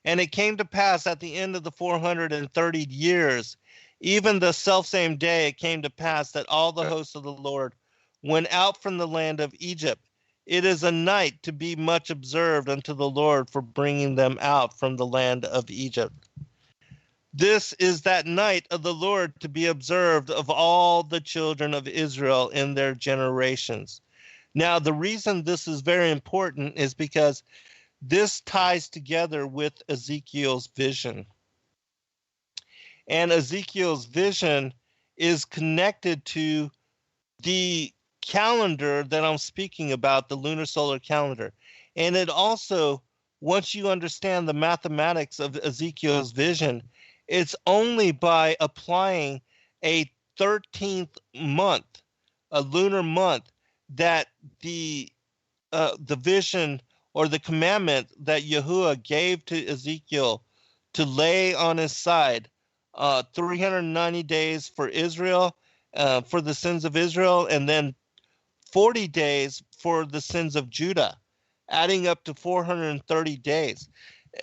and it came to pass at the end of the 430 years, even the selfsame day it came to pass that all the hosts of the Lord went out from the land of Egypt. It is a night to be much observed unto the Lord for bringing them out from the land of Egypt. This is that night of the Lord to be observed of all the children of Israel in their generations. Now, the reason this is very important is because this ties together with Ezekiel's vision. And Ezekiel's vision is connected to the calendar that I'm speaking about, the lunar solar calendar. And it also, once you understand the mathematics of Ezekiel's vision, it's only by applying a 13th month, a lunar month, that the vision or the commandment that Yahuwah gave to Ezekiel to lay on his side 390 days for Israel, for the sins of Israel, and then 40 days for the sins of Judah, adding up to 430 days.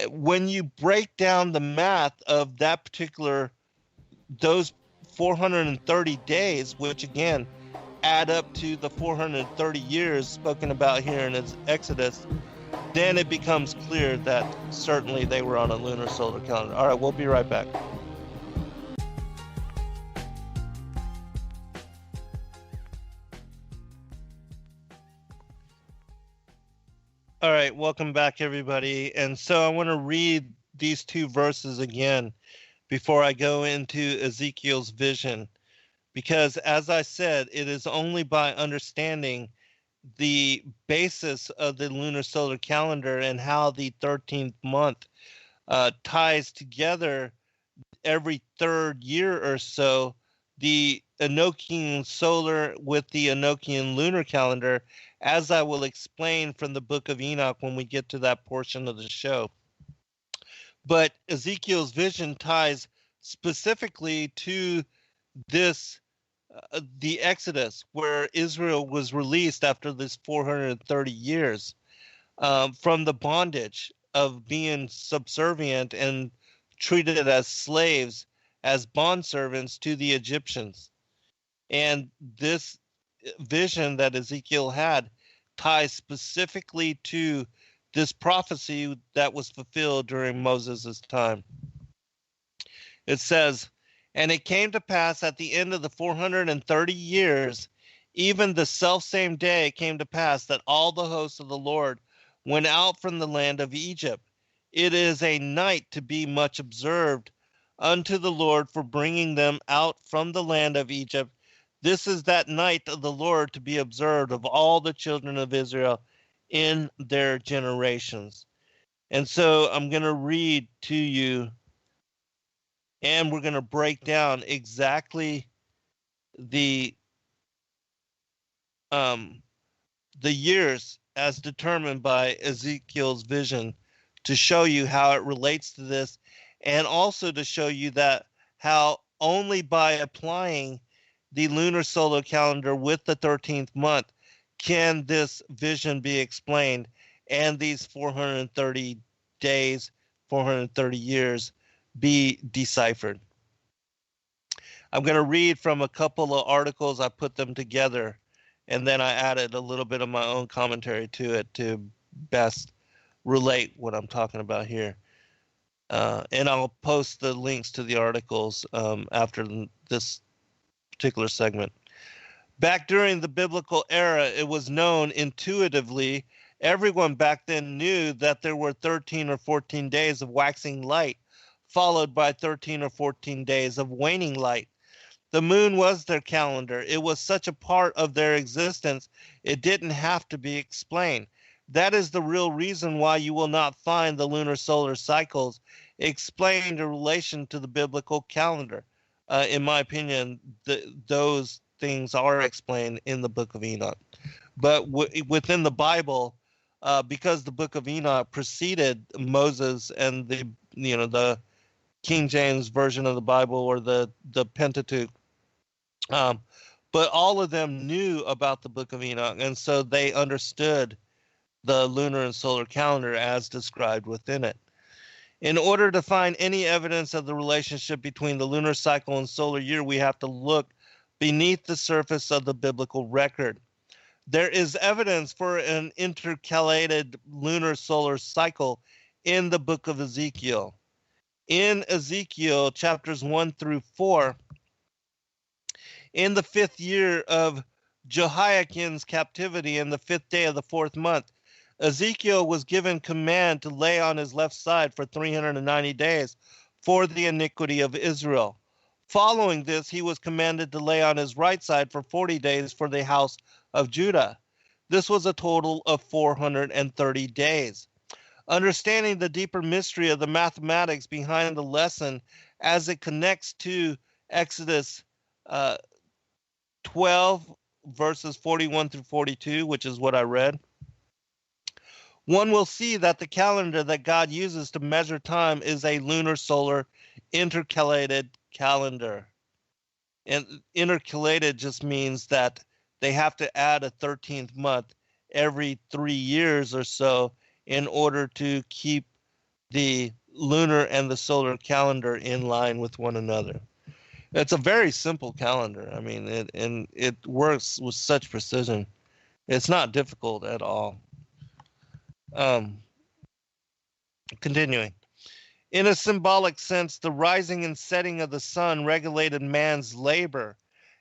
When you break down the math of that those 430 days, which again add up to the 430 years spoken about here in Exodus, then it becomes clear that certainly they were on a lunar solar calendar. All right, we'll be right back. All right, welcome back, everybody. And so I want to read these two verses again before I go into Ezekiel's vision, because as I said, it is only by understanding the basis of the lunar solar calendar and how the 13th month ties together every third year or so, the Enochian solar with the Enochian lunar calendar, as I will explain from the book of Enoch when we get to that portion of the show. But Ezekiel's vision ties specifically to this, the Exodus, where Israel was released after this 430 years from the bondage of being subservient and treated as slaves, as bondservants to the Egyptians. And this vision that Ezekiel had ties specifically to this prophecy that was fulfilled during Moses' time. It says, and it came to pass at the end of the 430 years, even the selfsame day it came to pass that all the hosts of the Lord went out from the land of Egypt. It is a night to be much observed unto the Lord for bringing them out from the land of Egypt. This is that night of the Lord to be observed of all the children of Israel in their generations. And so I'm going to read to you, and we're going to break down exactly the years as determined by Ezekiel's vision, to show you how it relates to this, and also to show you that how only by applying the lunar solar calendar with the 13th month can this vision be explained, and these 430 days, 430 years be deciphered. I'm going to read from a couple of articles. I put them together, and then I added a little bit of my own commentary to it to best relate what I'm talking about here. And I'll post the links to the articles after this particular segment. Back during the biblical era, it was known intuitively. Everyone back then knew that there were 13 or 14 days of waxing light, followed by 13 or 14 days of waning light. The moon was their calendar. It was such a part of their existence, it didn't have to be explained. That is the real reason why you will not find the lunar solar cycles explained in relation to the biblical calendar. In my opinion, those things are explained in the book of Enoch. But within the Bible, because the book of Enoch preceded Moses and the King James version of the Bible, or the Pentateuch, but all of them knew about the Book of Enoch, and so they understood the lunar and solar calendar as described within it. In order to find any evidence of the relationship between the lunar cycle and solar year, we have to look beneath the surface of the biblical record. There is evidence for an intercalated lunar solar cycle in the book of Ezekiel. In Ezekiel chapters 1 through 4, in the 5th year of Jehoiakim's captivity, in the 5th day of the 4th month, Ezekiel was given command to lay on his left side for 390 days for the iniquity of Israel. Following this, he was commanded to lay on his right side for 40 days for the house of Judah. This was a total of 430 days. Understanding the deeper mystery of the mathematics behind the lesson as it connects to Exodus 12, verses 41 through 42, which is what I read, one will see that the calendar that God uses to measure time is a lunar solar intercalated calendar. And intercalated just means that they have to add a 13th month every 3 years or so in order to keep the lunar and the solar calendar in line with one another. It's a very simple calendar. I mean, it works with such precision. It's not difficult at all. Continuing. In a symbolic sense, the rising and setting of the sun regulated man's labor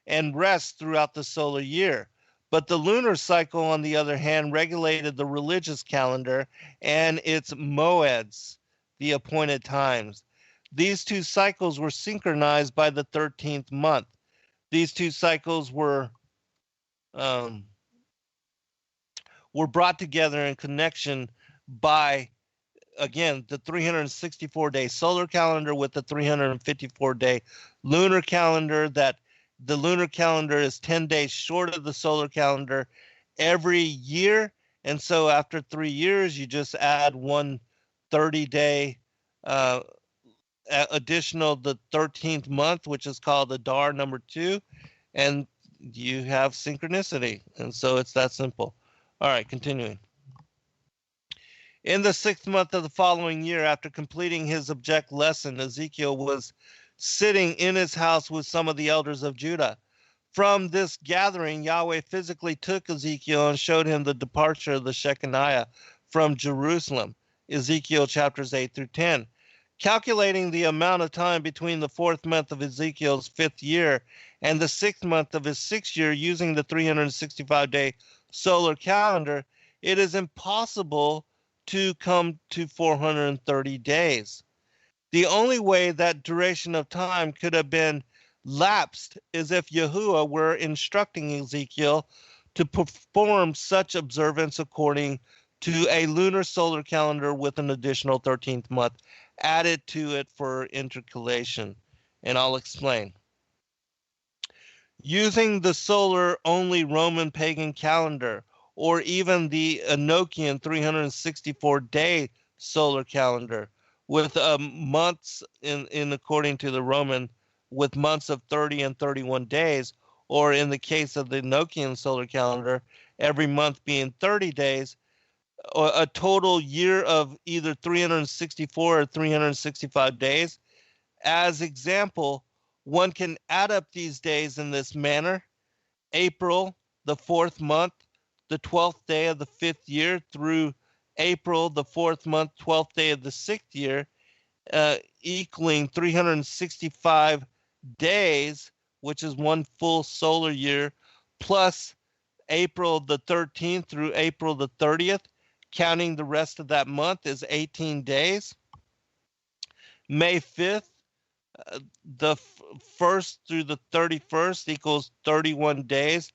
and rest throughout the solar year. But the lunar cycle, on the other hand, regulated the religious calendar and its moeds, the appointed times. These two cycles were synchronized by the 13th month. These two cycles were brought together in connection by, again, the 364-day solar calendar with the 354-day lunar calendar. That the lunar calendar is 10 days short of the solar calendar every year. And so after 3 years, you just add one 30-day additional, the 13th month, which is called Adar number 2, and you have synchronicity. And so it's that simple. All right, continuing. In the 6th month of the following year, after completing his object lesson, Ezekiel was sitting in his house with some of the elders of Judah. From this gathering, Yahweh physically took Ezekiel and showed him the departure of the Shekinah from Jerusalem, Ezekiel chapters 8 through 10. Calculating the amount of time between the 4th month of Ezekiel's 5th year and the 6th month of his 6th year using the 365-day solar calendar, it is impossible to come to 430 days. The only way that duration of time could have been lapsed is if Yahuwah were instructing Ezekiel to perform such observance according to a lunar solar calendar with an additional 13th month added to it for intercalation. And I'll explain. Using the solar-only Roman pagan calendar, or even the Enochian 364-day solar calendar, with months in according to the Roman, with months of 30 and 31 days, or in the case of the Enochian solar calendar, every month being 30 days, a total year of either 364 or 365 days. As example, one can add up these days in this manner. April, the 4th month, the 12th day of the 5th year, through April, the 4th month, 12th day of the 6th year, equaling 365 days, which is one full solar year, plus April the 13th through April the 30th, counting the rest of that month is 18 days. May 5th, the 1st through the 31st equals 31 days.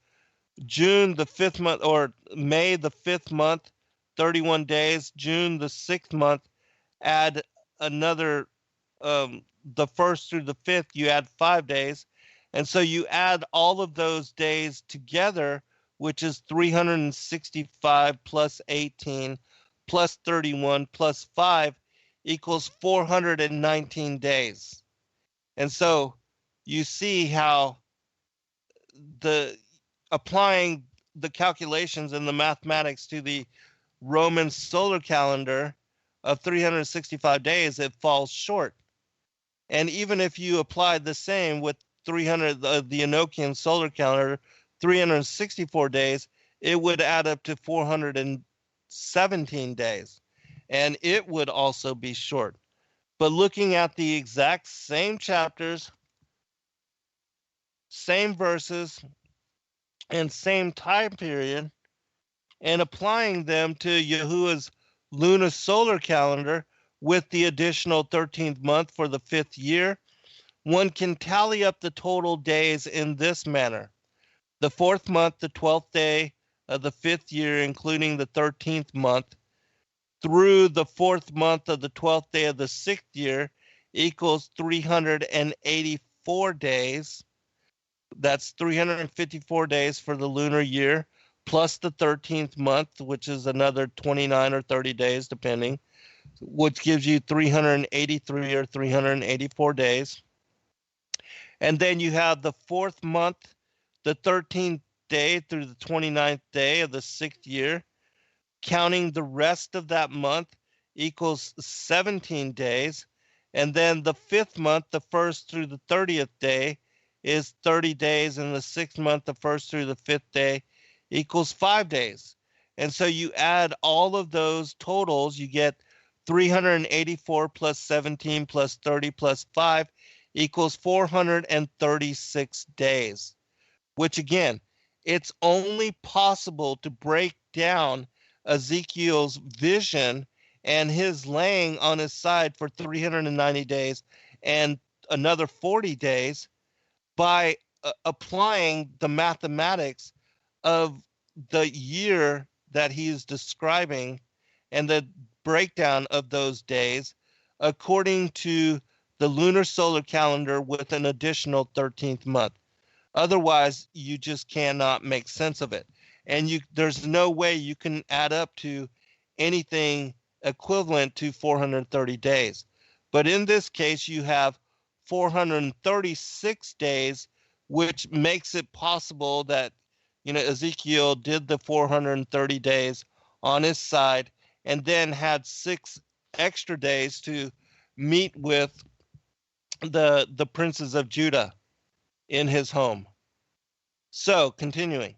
June the 5th month, or May the 5th month, 31 days. June the 6th month, add another, the 1st through the 5th, you add 5 days. And so you add all of those days together, which is 365 plus 18 plus 31 plus 5 equals 419 days. And so you see how the applying the calculations and the mathematics to the Roman solar calendar of 365 days, it falls short. And even if you applied the same with 300, the Enochian solar calendar, 364 days, it would add up to 417 days. And it would also be short. But looking at the exact same chapters, same verses, and same time period, and applying them to Yahuwah's Luna-solar calendar with the additional 13th month for the 5th year, one can tally up the total days in this manner. The 4th month, the 12th day of the 5th year, including the 13th month, through the 4th month of the 12th day of the 6th year equals 384 days. That's 354 days for the lunar year, plus the 13th month, which is another 29 or 30 days, depending, which gives you 383 or 384 days. And then you have the 4th month, the 13th day through the 29th day of the 6th year. Counting the rest of that month equals 17 days. And then the 5th month, the 1st through the 30th day, is 30 days. And the 6th month, the 1st through the 5th day, equals 5 days. And so you add all of those totals, you get 384 plus 17 plus 30 plus 5 equals 436 days, which again, it's only possible to break down Ezekiel's vision and his laying on his side for 390 days and another 40 days by applying the mathematics of the year that he is describing and the breakdown of those days according to the lunar solar calendar with an additional 13th month. Otherwise, you just cannot make sense of it. And there's no way you can add up to anything equivalent to 430 days. But in this case, you have 436 days, which makes it possible that, Ezekiel did the 430 days on his side and then had 6 extra days to meet with the princes of Judah in his home. So, continuing.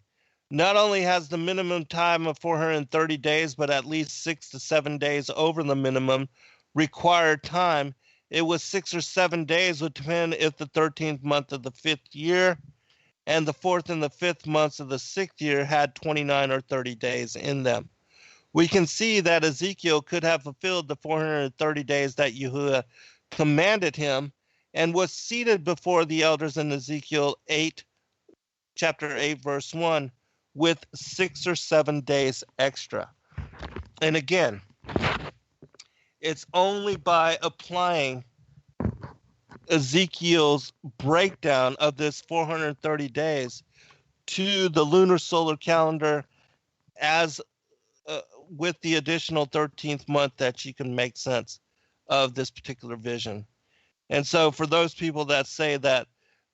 Not only has the minimum time of 430 days, but at least 6 to 7 days over the minimum required time. It was 6 or 7 days, would depend if the 13th month of the 5th year and the 4th and the 5th months of the 6th year had 29 or 30 days in them. We can see that Ezekiel could have fulfilled the 430 days that Yahuwah commanded him and was seated before the elders in Ezekiel 8, chapter 8, verse 1, with 6 or 7 days extra. And again, it's only by applying Ezekiel's breakdown of this 430 days to the lunar solar calendar as with the additional 13th month that you can make sense of this particular vision. And so for those people that say that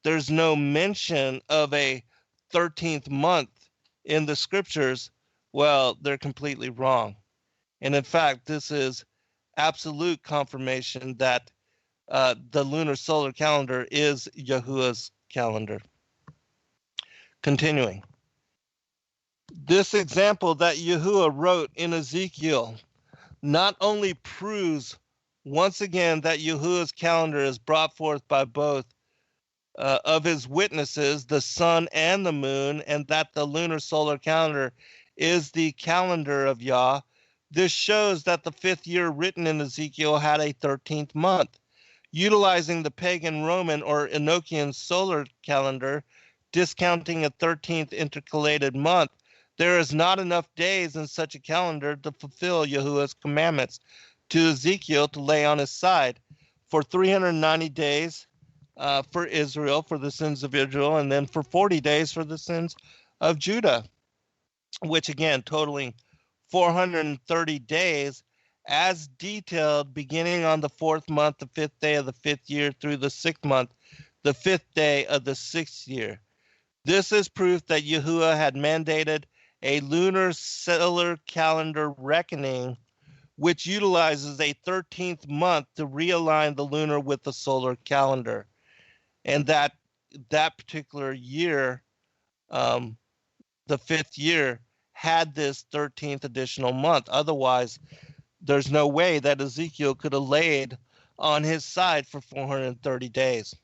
there's no mention of a 13th month in the scriptures, well, they're completely wrong. And in fact, this is absolute confirmation that the lunar solar calendar is Yahuwah's calendar. Continuing. This example that Yahuwah wrote in Ezekiel not only proves once again that Yahuwah's calendar is brought forth by both of his witnesses, the sun and the moon, and that the lunar solar calendar is the calendar of Yah. This shows that the 5th year written in Ezekiel had a 13th month. Utilizing the pagan Roman or Enochian solar calendar, discounting a 13th intercalated month, there is not enough days in such a calendar to fulfill Yahuwah's commandments to Ezekiel to lay on his side for 390 days for Israel, for the sins of Israel, and then for 40 days for the sins of Judah, which again, totaling 430 days as detailed beginning on the 4th month, the 5th day of the 5th year through the 6th month, the 5th day of the 6th year. This is proof that Yahuwah had mandated a lunar solar calendar reckoning, which utilizes a 13th month to realign the lunar with the solar calendar. And that particular year, the 5th year, had this 13th additional month. Otherwise, there's no way that Ezekiel could have laid on his side for 430 days.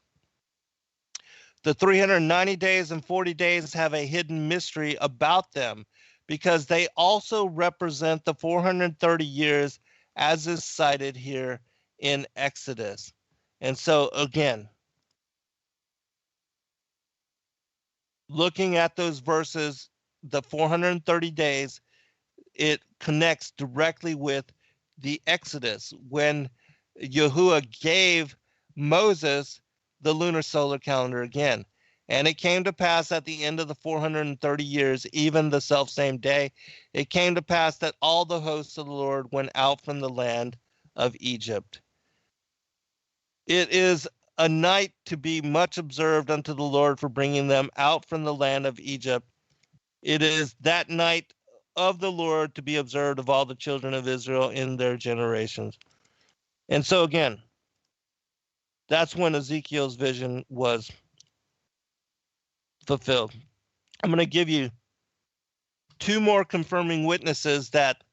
The 390 days and 40 days have a hidden mystery about them because they also represent the 430 years as is cited here in Exodus. And so again, looking at those verses, the 430 days, it connects directly with the Exodus when Yahuwah gave Moses the lunar solar calendar again. And it came to pass at the end of the 430 years, even the selfsame day, it came to pass that all the hosts of the Lord went out from the land of Egypt. It is a night to be much observed unto the Lord for bringing them out from the land of Egypt. It is that night of the Lord to be observed of all the children of Israel in their generations. And so again, that's when Ezekiel's vision was fulfilled. I'm going to give you two more confirming witnesses that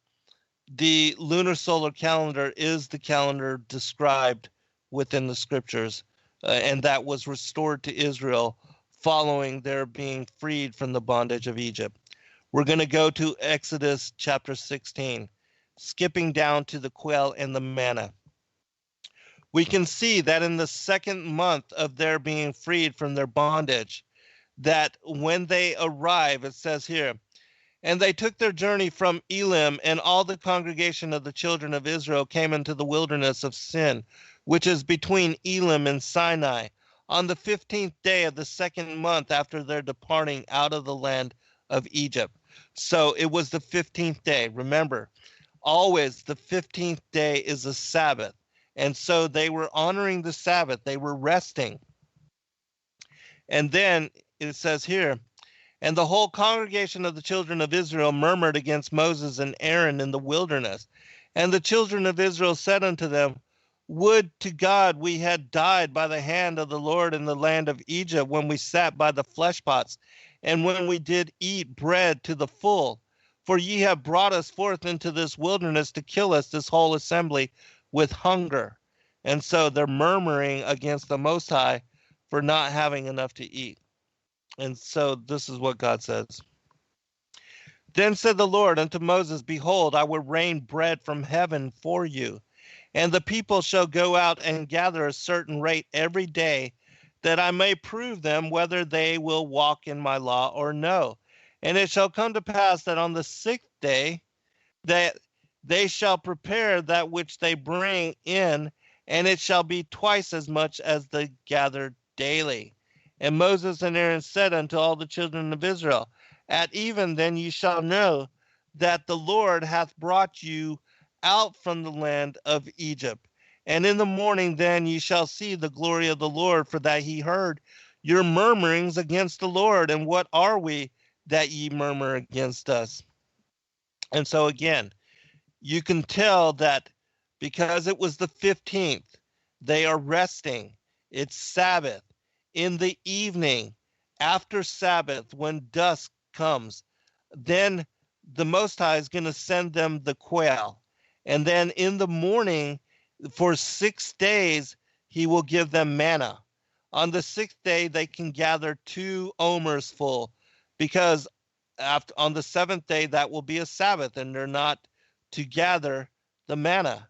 the lunar solar calendar is the calendar described within the scriptures, and that was restored to Israel following their being freed from the bondage of Egypt. We're going to go to Exodus chapter 16, skipping down to the quail and the manna. We can see that in the second month of their being freed from their bondage, that when they arrive, it says here, and they took their journey from Elim, and all the congregation of the children of Israel came into the wilderness of Sin, which is between Elim and Sinai, on the 15th day of the second month after their departing out of the land of Egypt. So it was the 15th day. Remember, always the 15th day is a Sabbath. And so they were honoring the Sabbath. They were resting. And then it says here, and the whole congregation of the children of Israel murmured against Moses and Aaron in the wilderness. And the children of Israel said unto them, would to God we had died by the hand of the Lord in the land of Egypt, when we sat by the flesh pots, and when we did eat bread to the full. For ye have brought us forth into this wilderness to kill us, this whole assembly, with hunger. And so they're murmuring against the Most High for not having enough to eat. And so this is what God says. Then said the Lord unto Moses, behold, I will rain bread from heaven for you, and the people shall go out and gather a certain rate every day, that I may prove them whether they will walk in my law or no. And it shall come to pass that on the 6th day that they shall prepare that which they bring in, and it shall be twice as much as they gather daily. And Moses and Aaron said unto all the children of Israel, at even then ye shall know that the Lord hath brought you out from the land of Egypt. And in the morning then ye shall see the glory of the Lord, for that he heard your murmurings against the Lord. And what are we that ye murmur against us? And so again, you can tell that because it was the 15th, they are resting. It's Sabbath. In the evening, after Sabbath, when dusk comes, then the Most High is going to send them the quail. And then in the morning, for 6 days, he will give them manna. On the 6th day, they can gather 2 omers full, because on the 7th day, that will be a Sabbath, and they're not to gather the manna,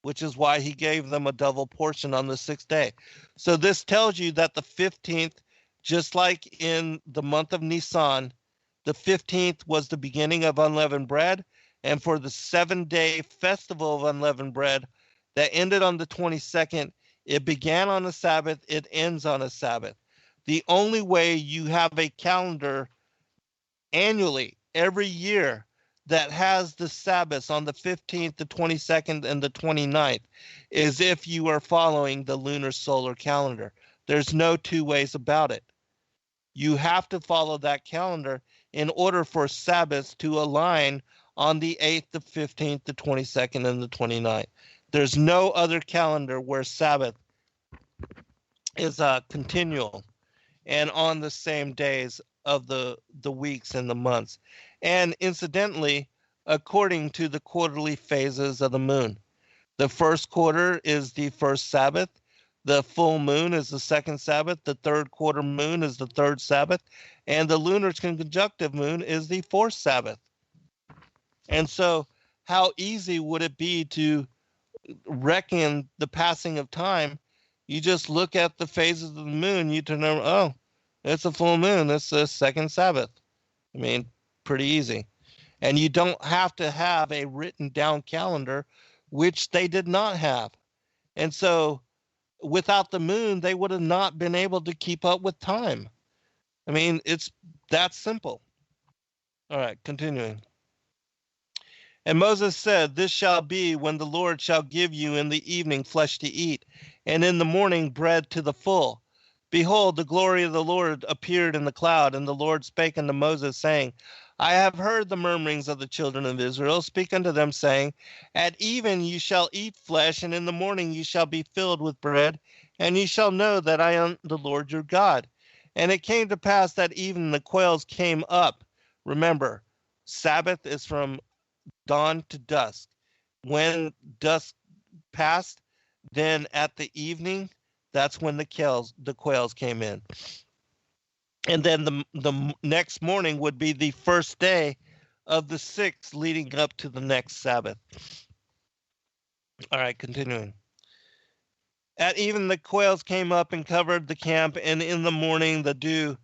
which is why he gave them a double portion on the 6th day. So this tells you that the 15th, just like in the month of Nisan, the 15th was the beginning of unleavened bread, and for the 7-day festival of unleavened bread that ended on the 22nd, it began on a Sabbath, it ends on a Sabbath. The only way you have a calendar annually, every year, that has the Sabbaths on the 15th, the 22nd, and the 29th is if you are following the lunar solar calendar. There's no two ways about it. You have to follow that calendar in order for Sabbaths to align on the 8th, the 15th, the 22nd, and the 29th. There's no other calendar where Sabbath is continual and on the same days of the weeks and the months. And incidentally, according to the quarterly phases of the moon. The first quarter is the first Sabbath. The full moon is the second Sabbath. The third quarter moon is the third Sabbath. And the lunar conjunctive moon is the fourth Sabbath. And so how easy would it be to reckon the passing of time? You just look at the phases of the moon, you know, oh, it's a full moon. It's the second Sabbath. I mean, pretty easy. And you don't have to have a written down calendar, which they did not have. And so without the moon, they would have not been able to keep up with time. I mean, it's that simple. All right, continuing. And Moses said, "This shall be when the Lord shall give you in the evening flesh to eat, and in the morning bread to the full. Behold, the glory of the Lord appeared in the cloud, and the Lord spake unto Moses, saying, I have heard the murmurings of the children of Israel. Speak unto them, saying, At even ye shall eat flesh, and in the morning ye shall be filled with bread, and ye shall know that I am the Lord your God. And it came to pass that even the quails came up." Remember, Sabbath is from dawn to dusk. When dusk passed, then at the evening, that's when the quails came in. And then the next morning would be the first day of the 6th leading up to the next Sabbath. All right, continuing. At even the quails came up and covered the camp, and in the morning the dew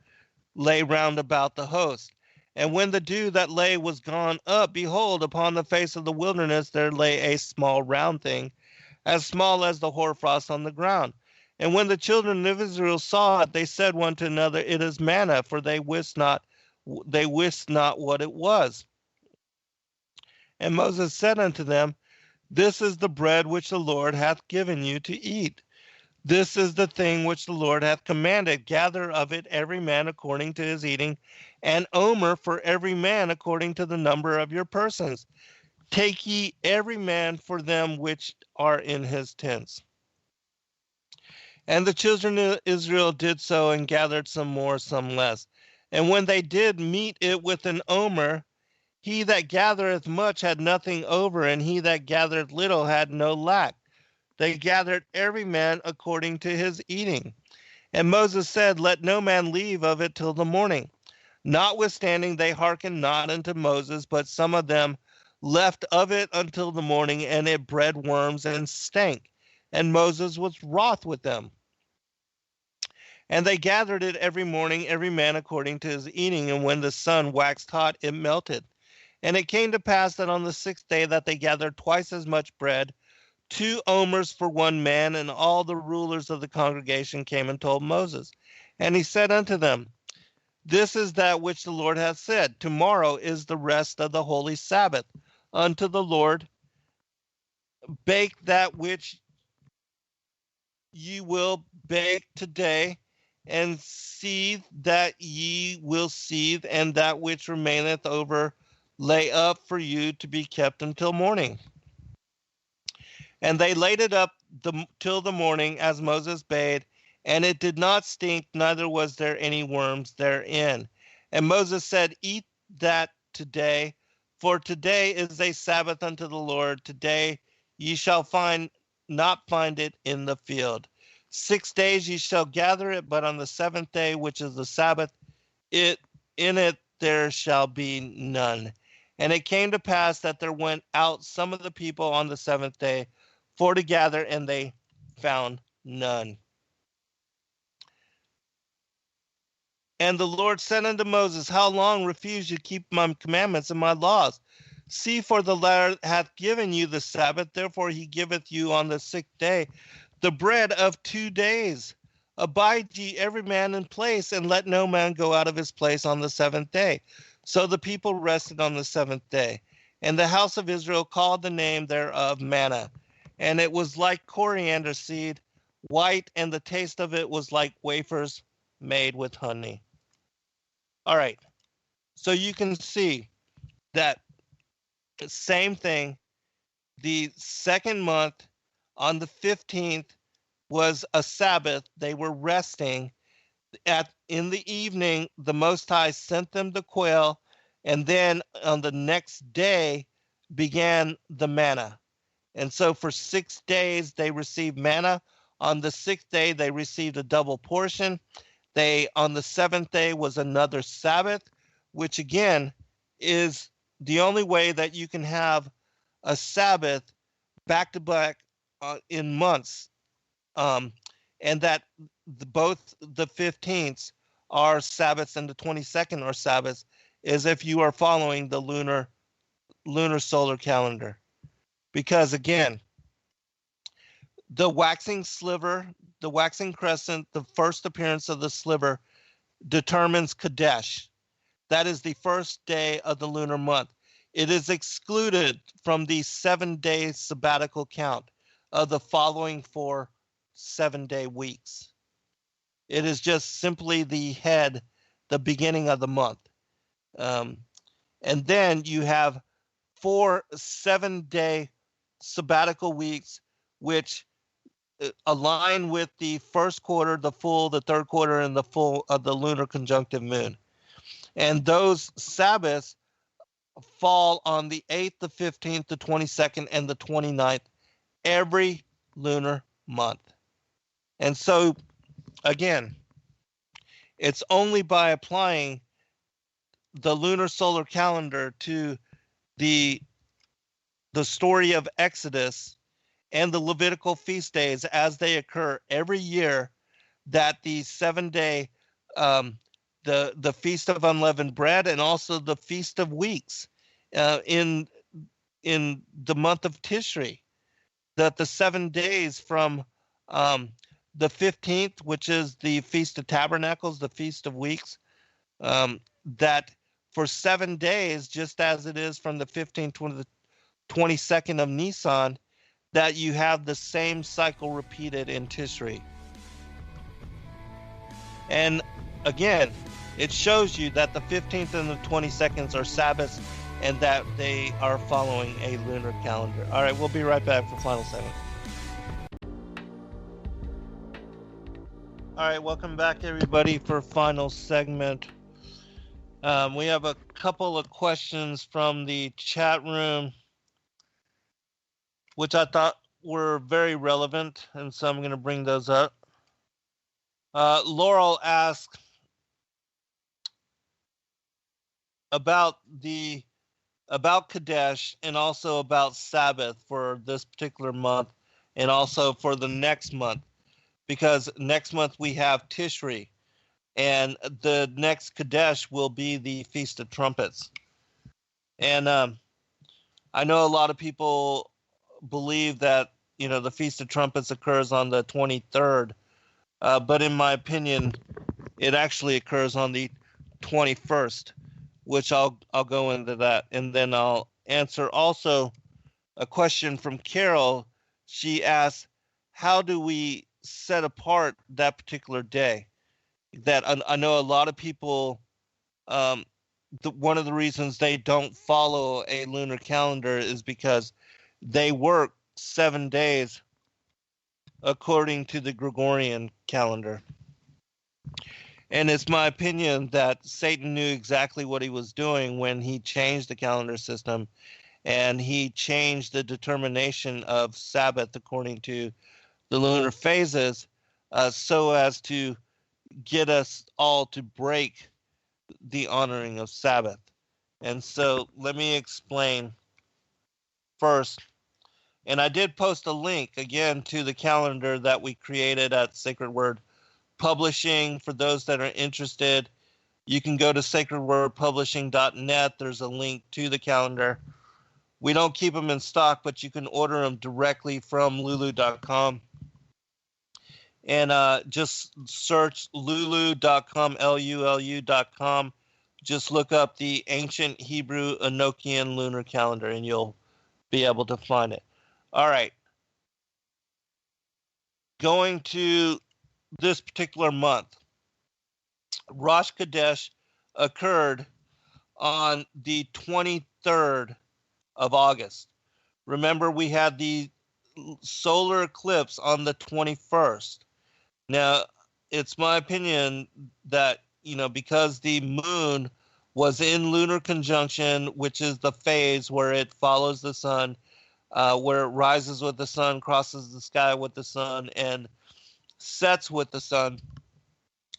lay round about the host. And when the dew that lay was gone up, behold, upon the face of the wilderness there lay a small round thing, as small as the hoarfrost on the ground. And when the children of Israel saw it, they said one to another, It is manna, for they wist not what it was. And Moses said unto them, This is the bread which the Lord hath given you to eat. This is the thing which the Lord hath commanded. Gather of it every man according to his eating, and omer for every man according to the number of your persons. Take ye every man for them which are in his tents. And the children of Israel did so, and gathered some more, some less. And when they did meet it with an omer, he that gathereth much had nothing over, and he that gathereth little had no lack. They gathered every man according to his eating. And Moses said, Let no man leave of it till the morning. Notwithstanding, they hearkened not unto Moses, but some of them left of it until the morning, and it bred worms and stank. And Moses was wroth with them. And they gathered it every morning, every man according to his eating. And when the sun waxed hot, it melted. And it came to pass that on the 6th day that they gathered twice as much bread, 2 omers for one man. And all the rulers of the congregation came and told Moses. And he said unto them, This is that which the Lord hath said. Tomorrow is the rest of the holy Sabbath unto the Lord. Bake that which ye will bake today, and seethe that ye will seethe, and that which remaineth over lay up for you to be kept until morning. And they laid it up till the morning, as Moses bade, and it did not stink, neither was there any worms therein. And Moses said, Eat that today, for today is a Sabbath unto the Lord. Today ye shall not find it in the field. 6 days ye shall gather it, but on the 7th day, which is the Sabbath, in it there shall be none. And it came to pass that there went out some of the people on the 7th day for to gather, and they found none. And the Lord said unto Moses, How long refuse you keep my commandments and my laws? See, for the Lord hath given you the Sabbath, therefore he giveth you on the 6th day the bread of 2 days. Abide ye every man in place, and let no man go out of his place on the 7th day. So the people rested on the 7th day. And the house of Israel called the name thereof manna. And it was like coriander seed, white, and the taste of it was like wafers made with honey. All right. So you can see that same thing. The second month on the 15th was a Sabbath. They were resting. In the evening, the Most High sent them the quail, and then on the next day began the manna. And so for 6 days they received manna. On the sixth day they received a double portion. On the seventh day was another Sabbath, which again is the only way that you can have a Sabbath back to back in months, and that both the 15ths are Sabbaths and the 22nd are Sabbaths, is if you are following the lunar solar calendar. Because again, the waxing sliver, the waxing crescent, the first appearance of the sliver determines Kadesh. That is the first day of the lunar month. It is excluded from the 7-day sabbatical count of the following 4 7-day weeks. It is just simply the head, the beginning of the month. And then you have 4 7-day sabbatical weeks, which align with the first quarter, the full, the third quarter, and the full of the lunar conjunctive moon. And those Sabbaths fall on the 8th, the 15th, the 22nd, and the 29th every lunar month. And so, again, it's only by applying the lunar solar calendar to the story of Exodus and the Levitical feast days as they occur every year that the 7-day the Feast of Unleavened Bread and also the Feast of Weeks in the month of Tishri, that the 7 days from the 15th, which is the Feast of Tabernacles, the Feast of Weeks, that for 7 days, just as it is from the 15th to the 22nd of Nisan, that you have the same cycle repeated in Tishri. And again, it shows you that the 15th and the 22nd are Sabbaths and that they are following a lunar calendar. All right, we'll be right back for final segment. All right, welcome back, everybody, for final segment. We have a couple of questions from the chat room, which I thought were very relevant, and so I'm going to bring those up. Laurel asked about Kadesh and also about Sabbath for this particular month and also for the next month, because next month we have Tishri and the next Kadesh will be the Feast of Trumpets. And I know a lot of people believe that, the Feast of Trumpets occurs on the 23rd, but in my opinion, it actually occurs on the 21st, which I'll go into that. And then I'll answer also a question from Carol. She asked, how do we set apart that particular day? That I know a lot of people, one of the reasons they don't follow a lunar calendar is because they work 7 days according to the Gregorian calendar. And it's my opinion that Satan knew exactly what he was doing when he changed the calendar system and he changed the determination of Sabbath according to the lunar phases, so as to get us all to break the honoring of Sabbath. And so let me explain first. And I did post a link again to the calendar that we created at Sacred Word Publishing. For those that are interested, you can go to sacredwordpublishing.net. There's a link to the calendar. We don't keep them in stock, but you can order them directly from lulu.com. And just search lulu.com, lulu.com. Just look up the ancient Hebrew Enochian lunar calendar, and you'll be able to find it. All right. Going to this particular month, Rosh Chodesh occurred on the 23rd of August. Remember, we had the solar eclipse on the 21st. Now, it's my opinion that, because the moon was in lunar conjunction, which is the phase where it follows the sun, where it rises with the sun, crosses the sky with the sun, and sets with the sun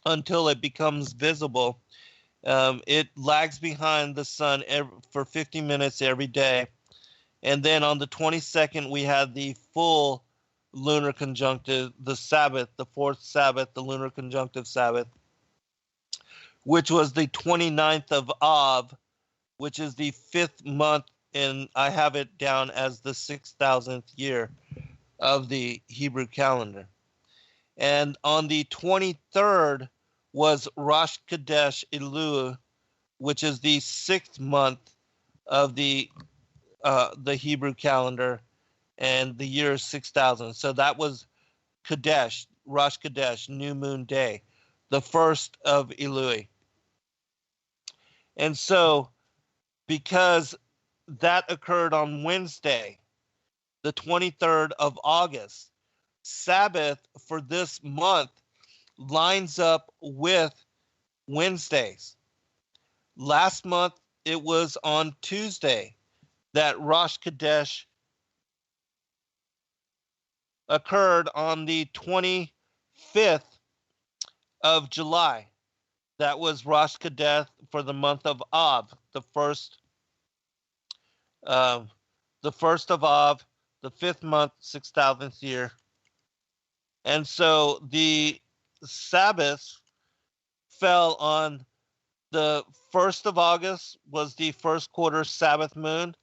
until it becomes visible. It lags behind the sun for 50 minutes every day. And then on the 22nd, we had the full lunar conjunctive, the Sabbath, the fourth Sabbath, the lunar conjunctive Sabbath, which was the 29th of Av, which is the 5th month, and I have it down as the 6,000th year of the Hebrew calendar. And on the 23rd was Rosh Chodesh Elul, which is the 6th month of the Hebrew calendar, and the year is 6,000. So that was Chodesh, Rosh Chodesh, New Moon Day, the first of Elul. And so, because that occurred on Wednesday, the 23rd of August, Sabbath for this month lines up with Wednesdays. Last month, it was on Tuesday that Rosh Chodesh occurred on the 25th of July. That was Rosh Chodesh for the month of Av, the first of Av, the 5th month, 6,000th year. And so the Sabbath fell on the 1st of August was the first quarter Sabbath moon.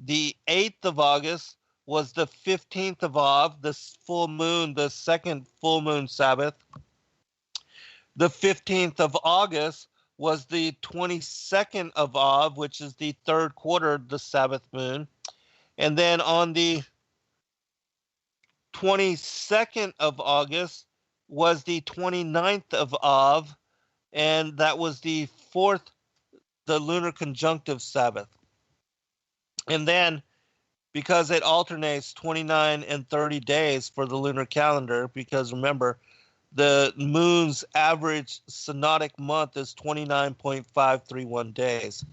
The 8th of August was the 15th of Av, the full moon, the second full moon Sabbath. The 15th of August was the 22nd of Av, which is the third quarter, the Sabbath moon. And then on the 22nd of August was the 29th of Av, and that was the lunar conjunctive Sabbath. And then, because it alternates 29 and 30 days for the lunar calendar, because remember, the moon's average synodic month is 29.531 days.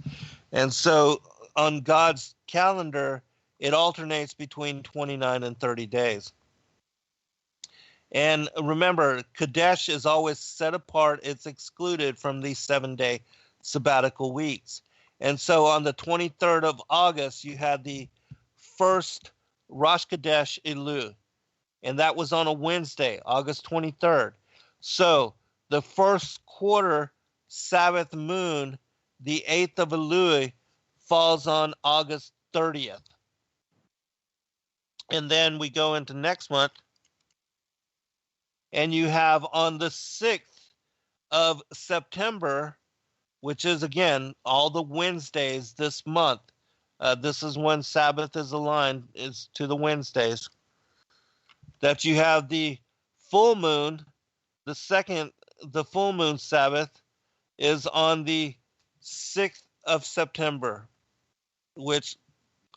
And so on God's calendar, it alternates between 29 and 30 days. And remember, Chodesh is always set apart. It's excluded from these 7-day sabbatical weeks. And so on the 23rd of August, you had the first Rosh Chodesh Elul, and that was on a Wednesday, August 23rd. So the first quarter Sabbath moon, the 8th of Elul, falls on August 30th. And then we go into next month, and you have on the 6th of September, which is, again, all the Wednesdays this month. This is when Sabbath is aligned, is to the Wednesdays. That you have the full moon, the full moon Sabbath is on the 6th of September, which,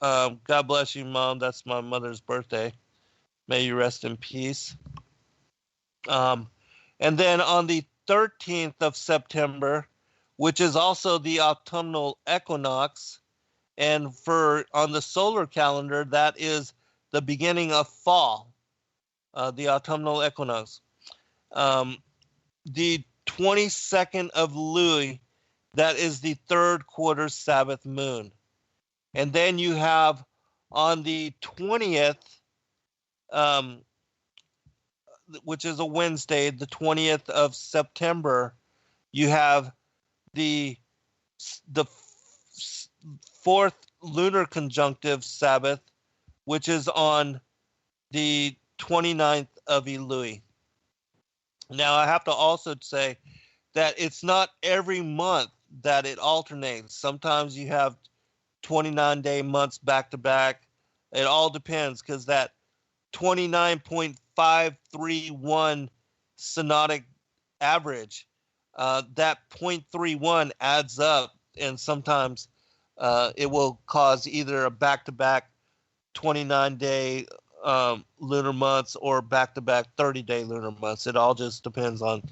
God bless you, Mom. That's my mother's birthday. May you rest in peace. And then on the 13th of September, which is also the autumnal equinox, and on the solar calendar, that is the beginning of fall, the autumnal equinox. The 22nd of Elul, that is the third quarter Sabbath moon. And then you have on the 20th, which is a Wednesday, the 20th of September, you have the fourth lunar conjunctive Sabbath, which is on the 29th of Elul. Now, I have to also say that it's not every month that it alternates. Sometimes you have 29-day months back to back. It all depends, because that 29.531 synodic average that 0.31 adds up, and sometimes it will cause either a back-to-back 29-day lunar months or back-to-back 30-day lunar months. It all just depends on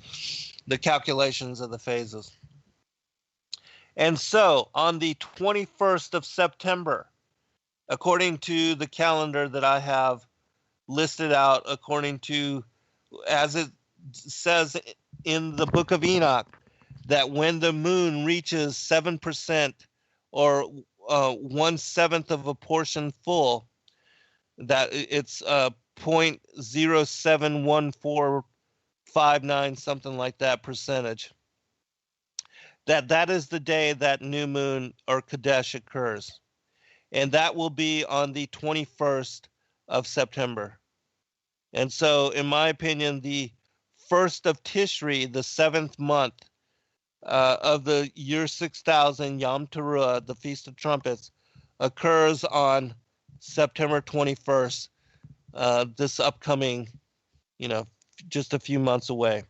the calculations of the phases. And so on the 21st of September, according to the calendar that I have listed out, according to, as it says in the book of Enoch, that when the moon reaches 7% or 1/7 of a portion full, that it's 0.071459, something like that, percentage, that is the day that new moon or Kadesh occurs. And that will be on the 21st of September. And so, in my opinion, the 1st of Tishri, the 7th month of the year 6000, Yom Teruah, the Feast of Trumpets, occurs on September 21st, this upcoming, just a few months away.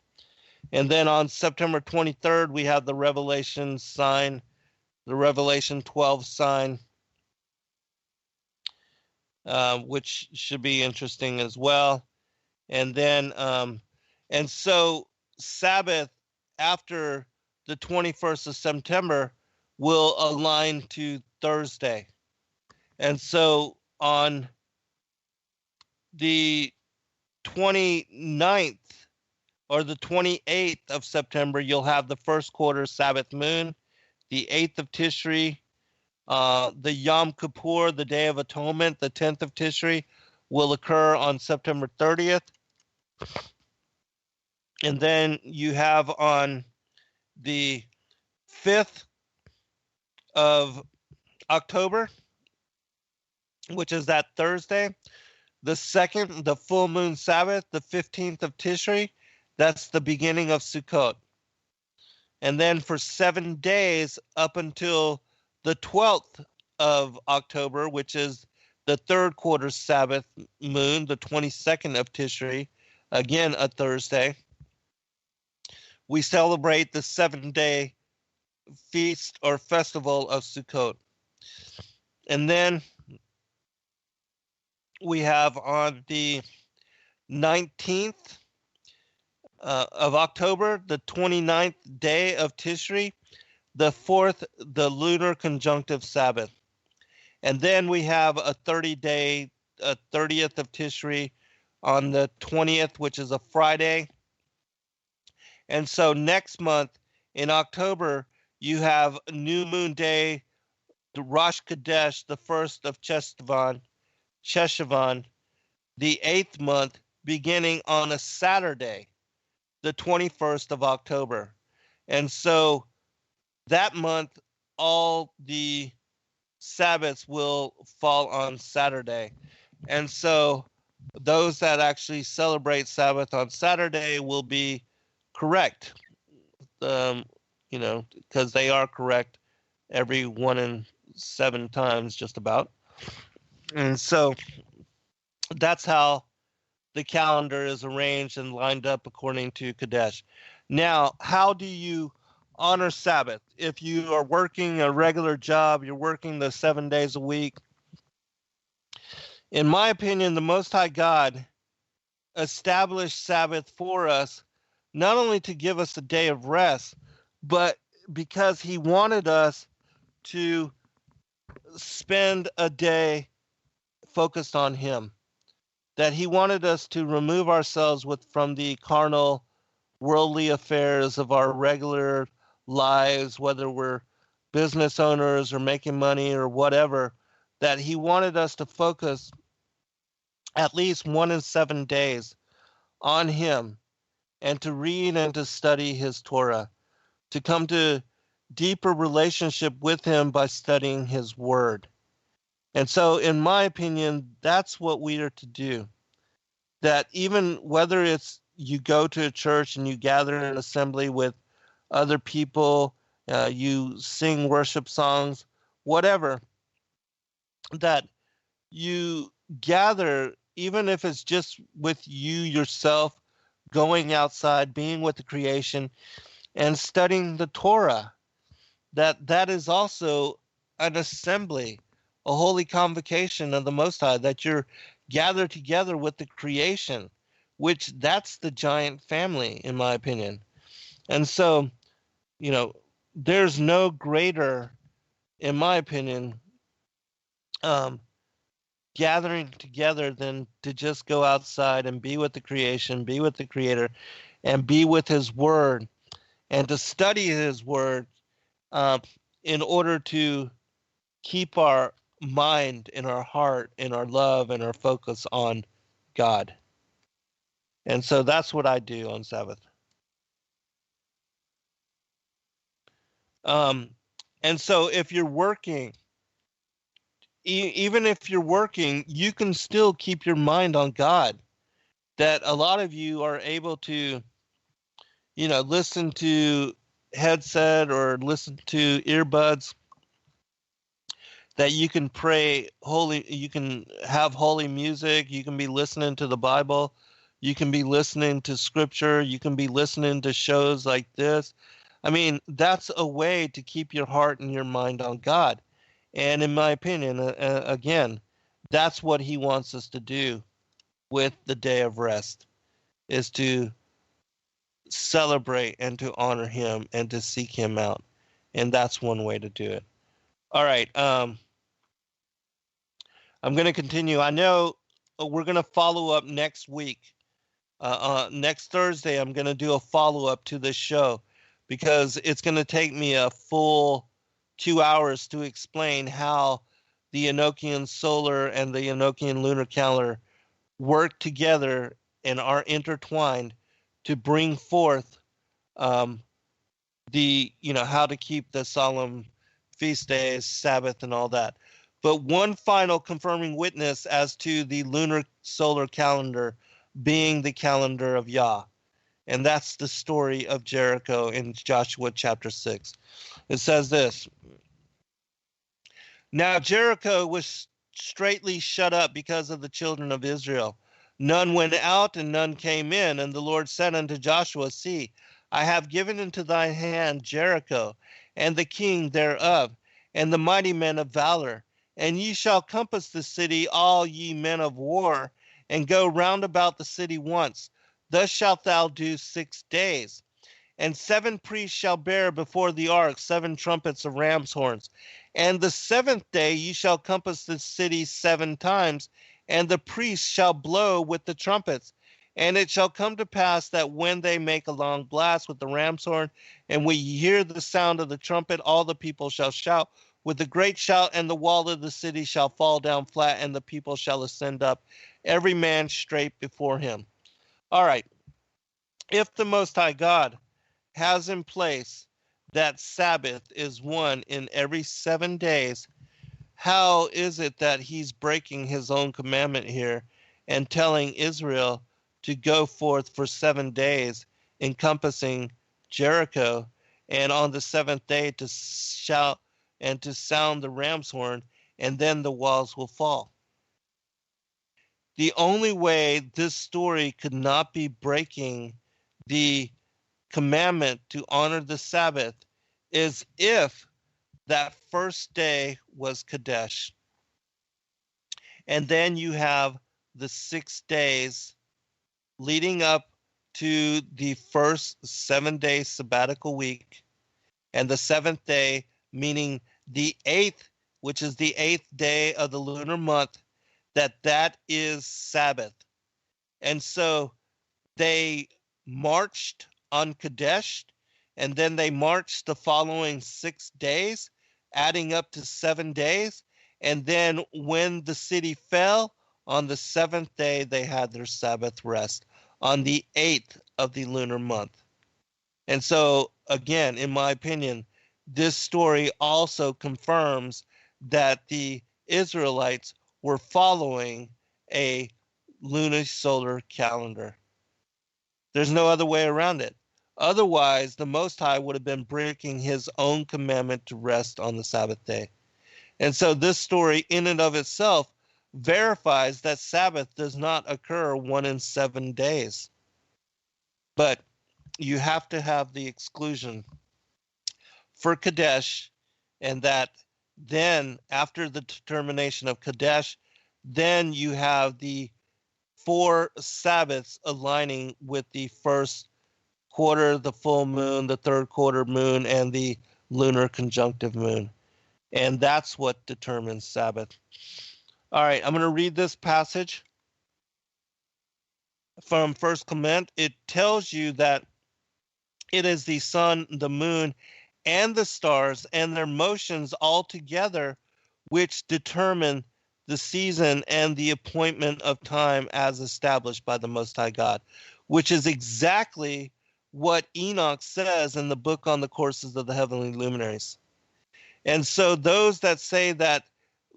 And then on September 23rd, we have the Revelation sign, the Revelation 12 sign, which should be interesting as well. And then, and so Sabbath after the 21st of September will align to Thursday. And so on the 29th or the 28th of September, you'll have the first quarter Sabbath moon, the 8th of Tishri, the Yom Kippur, the Day of Atonement, the 10th of Tishri, will occur on September 30th. And then you have on the 5th of October, which is that Thursday, the second, the full moon Sabbath, the 15th of Tishri, that's the beginning of Sukkot. And then for 7 days up until the 12th of October, which is the third quarter Sabbath moon, the 22nd of Tishri, again a Thursday, we celebrate the 7-day feast or festival of Sukkot. And then we have on the 19th of October, the 29th day of Tishri, the 4th, the lunar conjunctive Sabbath. And then we have a 30-day, 30th of Tishri on the 20th, which is a Friday. And so next month in October, you have New Moon Day, the Rosh Kadesh, the 1st of Cheshvan, the 8th month, beginning on a Saturday, the 21st of October. And so that month, all the Sabbaths will fall on Saturday. And so those that actually celebrate Sabbath on Saturday will be correct, because they are correct every 1 in 7 times, just about. And so that's how the calendar is arranged and lined up according to Kadesh. Now, how do you honor Sabbath? If you are working a regular job, you're working the 7 days a week. In my opinion, the Most High God established Sabbath for us, not only to give us a day of rest, but because he wanted us to spend a day focused on him, that he wanted us to remove ourselves from the carnal, worldly affairs of our regular lives, whether we're business owners or making money or whatever, that he wanted us to focus at least 1 in 7 days on him and to read and to study his Torah, to come to deeper relationship with him by studying his word. And so, in my opinion, that's what we are to do. That even whether it's you go to a church and you gather in an assembly with other people, you sing worship songs, whatever, that you gather, even if it's just with you yourself, going outside, being with the creation, and studying the Torah, that is also an assembly, a holy convocation of the Most High, that you're gathered together with the creation, which that's the giant family, in my opinion. And so, there's no greater, in my opinion, um, gathering together than to just go outside and be with the creation, be with the Creator, and be with His Word, and to study His Word uh, in order to keep our mind and our heart and our love and our focus on God. And so that's what I do on Sabbath. Um, and so if you're working, even if you're working, you can still keep your mind on God. That a lot of you are able to, listen to headset or listen to earbuds, that you can pray holy, you can have holy music, you can be listening to the Bible, you can be listening to scripture, you can be listening to shows like this. I mean, that's a way to keep your heart and your mind on God. And in my opinion, again, that's what He wants us to do with the day of rest, is to celebrate and to honor Him and to seek Him out. And that's one way to do it. All right. I'm going to continue. I know we're going to follow up next week. Next Thursday, I'm going to do a follow up to this show, because it's going to take me a full 2 hours to explain how the Enochian solar and the Enochian lunar calendar work together and are intertwined to bring forth how to keep the solemn feast days, Sabbath, and all that. But one final confirming witness as to the lunar solar calendar being the calendar of Yah. And that's the story of Jericho in Joshua chapter 6. It says this: Now Jericho was straitly shut up because of the children of Israel. None went out and none came in. And the Lord said unto Joshua, See, I have given into thy hand Jericho, and the king thereof, and the mighty men of valor. And ye shall compass the city, all ye men of war, and go round about the city once. Thus shalt thou do 6 days. And 7 priests shall bear before the ark 7 trumpets of ram's horns. And the 7th day ye shall compass the city 7 times, and the priests shall blow with the trumpets. And it shall come to pass that when they make a long blast with the ram's horn, and we hear the sound of the trumpet, all the people shall shout with a great shout, and the wall of the city shall fall down flat, and the people shall ascend up, every man straight before him. All right. If the Most High God has in place that Sabbath is one in every 7 days, how is it that He's breaking His own commandment here and telling Israel to go forth for 7 days, encompassing Jericho, and on the 7th day to shout and to sound the ram's horn, and then the walls will fall? The only way this story could not be breaking the commandment to honor the Sabbath is if that first day was Kadesh. And then you have the 6 days leading up to the first 7-day sabbatical week, and the 7th day, meaning the 8th, which is the 8th day of the lunar month, that is Sabbath. And so they marched on Kadesh, and then they marched the following 6 days, adding up to 7 days. And then when the city fell, on the 7th day, they had their Sabbath rest on the 8th of the lunar month. And so, again, in my opinion, this story also confirms that the Israelites were following a lunisolar calendar. There's no other way around it. Otherwise, the Most High would have been breaking His own commandment to rest on the Sabbath day. And so this story in and of itself verifies that Sabbath does not occur 1 in 7 days. But you have to have the exclusion for Kadesh, and that then after the determination of Kadesh, then you have the 4 Sabbaths aligning with the first quarter, the full moon, the third quarter moon, and the lunar conjunctive moon. And that's what determines Sabbath. All right, I'm going to read this passage from First Clement. It tells you that it is the sun, the moon, and the stars and their motions all together which determine the season and the appointment of time as established by the Most High God, which is exactly what Enoch says in the book on the courses of the heavenly luminaries. And so those that say that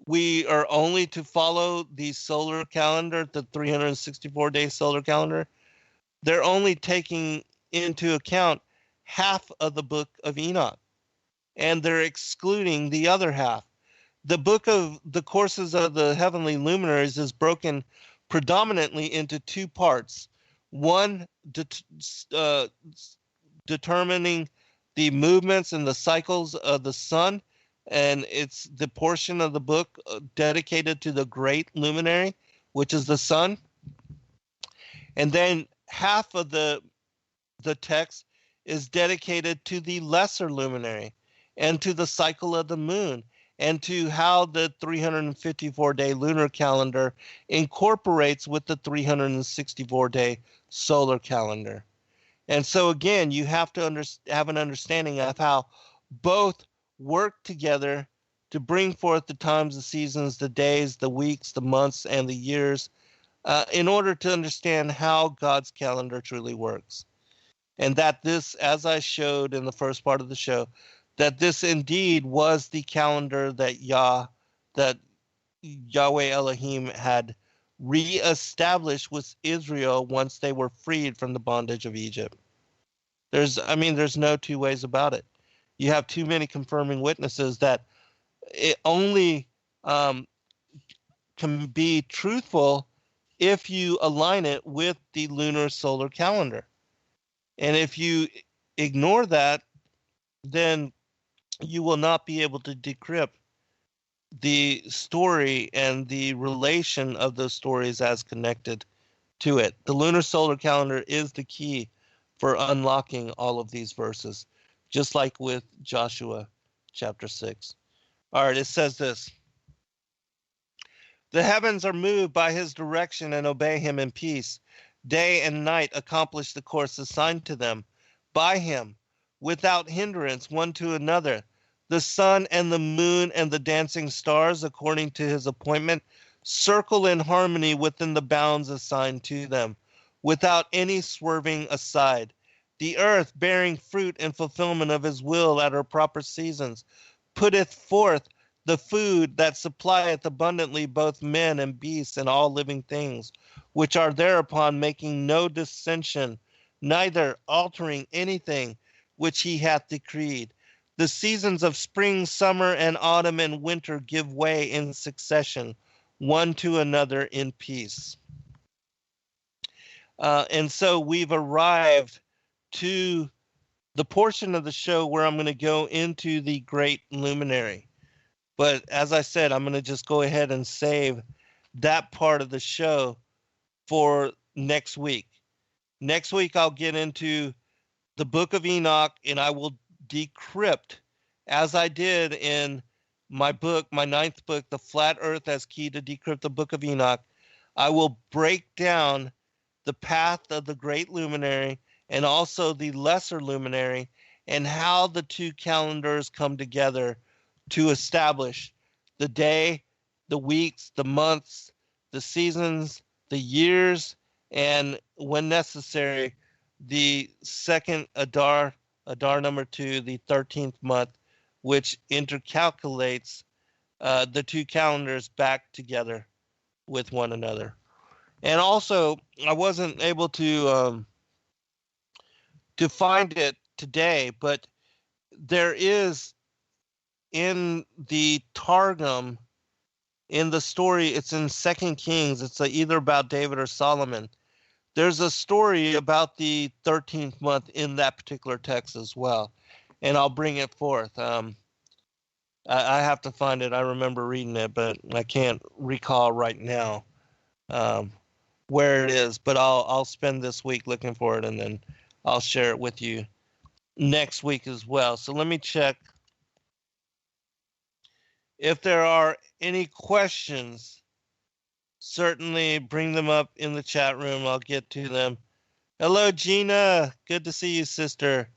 we are only to follow the solar calendar, the 364-day solar calendar, they're only taking into account half of the book of Enoch, and they're excluding the other half. The book of the courses of the heavenly luminaries is broken predominantly into 2 parts. One, determining the movements and the cycles of the sun, and it's the portion of the book dedicated to the great luminary, which is the sun. And then half of the text is dedicated to the lesser luminary and to the cycle of the moon and to how the 354-day lunar calendar incorporates with the 364-day solar calendar. And so again, you have to have an understanding of how both work together to bring forth the times, the seasons, the days, the weeks, the months, and the years, in order to understand how God's calendar truly works. And that this, as I showed in the first part of the show, that this indeed was the calendar that Yahweh Elohim had reestablished with Israel once they were freed from the bondage of Egypt. There's no 2 ways about it. You have too many confirming witnesses that it only can be truthful if you align it with the lunar solar calendar. And if you ignore that, then you will not be able to decrypt the story and the relation of those stories as connected to it. The lunar solar calendar is the key for unlocking all of these verses, just like with Joshua chapter 6. All right, it says this. The heavens are moved by his direction and obey him in peace. Day and night accomplish the course assigned to them by him, without hindrance one to another. The sun and the moon and the dancing stars, according to his appointment, circle in harmony within the bounds assigned to them, without any swerving aside. The earth, bearing fruit in fulfillment of his will at her proper seasons, putteth forth the food that supplieth abundantly both men and beasts and all living things, which are thereupon making no dissension, neither altering anything which he hath decreed. The seasons of spring, summer, and autumn and winter give way in succession, one to another in peace. And so we've arrived to the portion of the show where I'm going to go into the great luminary. But as I said, I'm going to just go ahead and save that part of the show for next week. Next week, I'll get into the book of Enoch, and I will decrypt, as I did in my book, my 9th book, The Flat Earth as Key to Decrypt the Book of Enoch. I will break down the path of the great luminary and also the lesser luminary and how the 2 calendars come together to establish the day, the weeks, the months, the seasons, the years, and when necessary, the second Adar number 2, the 13th month, which intercalculates the 2 calendars back together with one another. And also, I wasn't able to find it today, but there is in the Targum, in the story, it's in 2 Kings, it's either about David or Solomon. there's a story about the 13th month in that particular text as well, and I'll bring it forth. I have to find it. I remember reading it, but I can't recall right now where it is. But I'll spend this week looking for it, and then I'll share it with you next week as well. So let me check if there are any questions. Certainly bring them up in the chat room. I'll get to them. Hello, Gina. Good to see you, sister.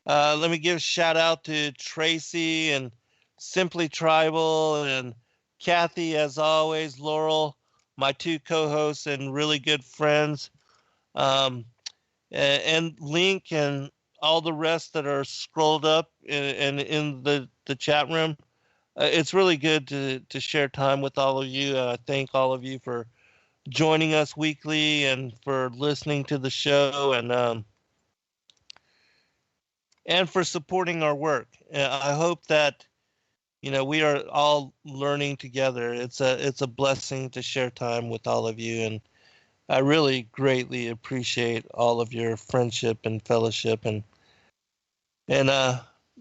Let me give a shout out to Tracy and Simply Tribal and Kathy, as always, Laurel, my two co-hosts and really good friends, and Link and all the rest that are scrolled up and in the chat room. It's really good to share time with all of you. I thank all of you for joining us weekly and for listening to the show and for supporting our work. I hope that we are all learning together. It's a blessing to share time with all of you, and I really greatly appreciate all of your friendship and fellowship and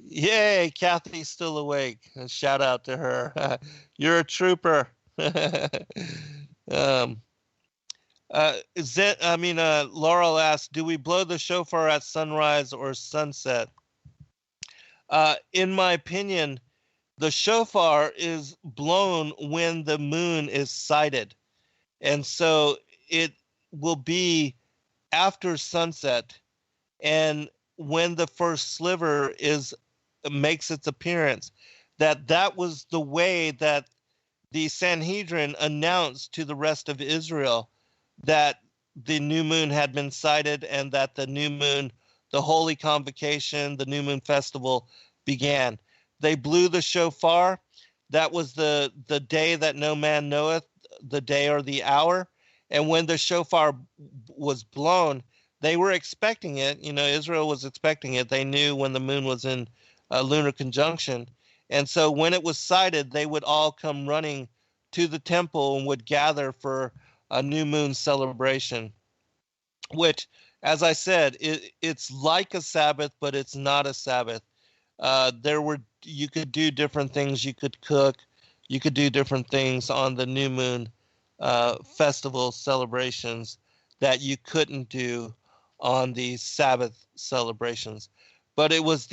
yay, Kathy's still awake. Shout out to her. You're a trooper. Laurel asked, do we blow the shofar at sunrise or sunset? In my opinion, the shofar is blown when the moon is sighted. And so it will be after sunset. And when the first sliver makes its appearance, that was the way that the Sanhedrin announced to the rest of Israel that the new moon had been sighted and that the new moon, the holy convocation, the new moon festival began. They blew the shofar. That was the day that no man knoweth, the day or the hour. And when the shofar was blown, they were expecting it. Israel was expecting it. They knew when the moon was in lunar conjunction. And so when it was sighted, they would all come running to the temple and would gather for a new moon celebration, which, as I said, it's like a Sabbath, but it's not a Sabbath. You could do different things. You could cook. You could do different things on the new moon festival celebrations that you couldn't do on the Sabbath celebrations. But it was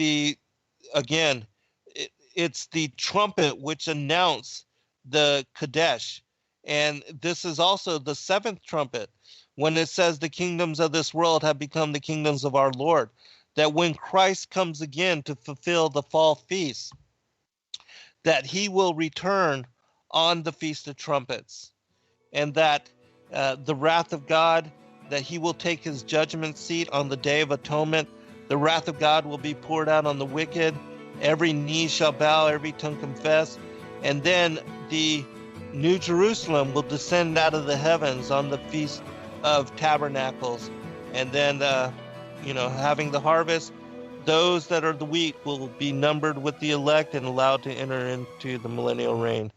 it's the trumpet which announced the Kadesh. And this is also the seventh trumpet when it says the kingdoms of this world have become the kingdoms of our Lord. That when Christ comes again to fulfill the fall feast, that he will return on the Feast of Trumpets. And that the wrath of God, that he will take his judgment seat on the Day of Atonement. The wrath of God will be poured out on the wicked. Every knee shall bow, every tongue confess. And then the New Jerusalem will descend out of the heavens on the Feast of Tabernacles. And then, having the harvest, those that are the wheat will be numbered with the elect and allowed to enter into the millennial reign.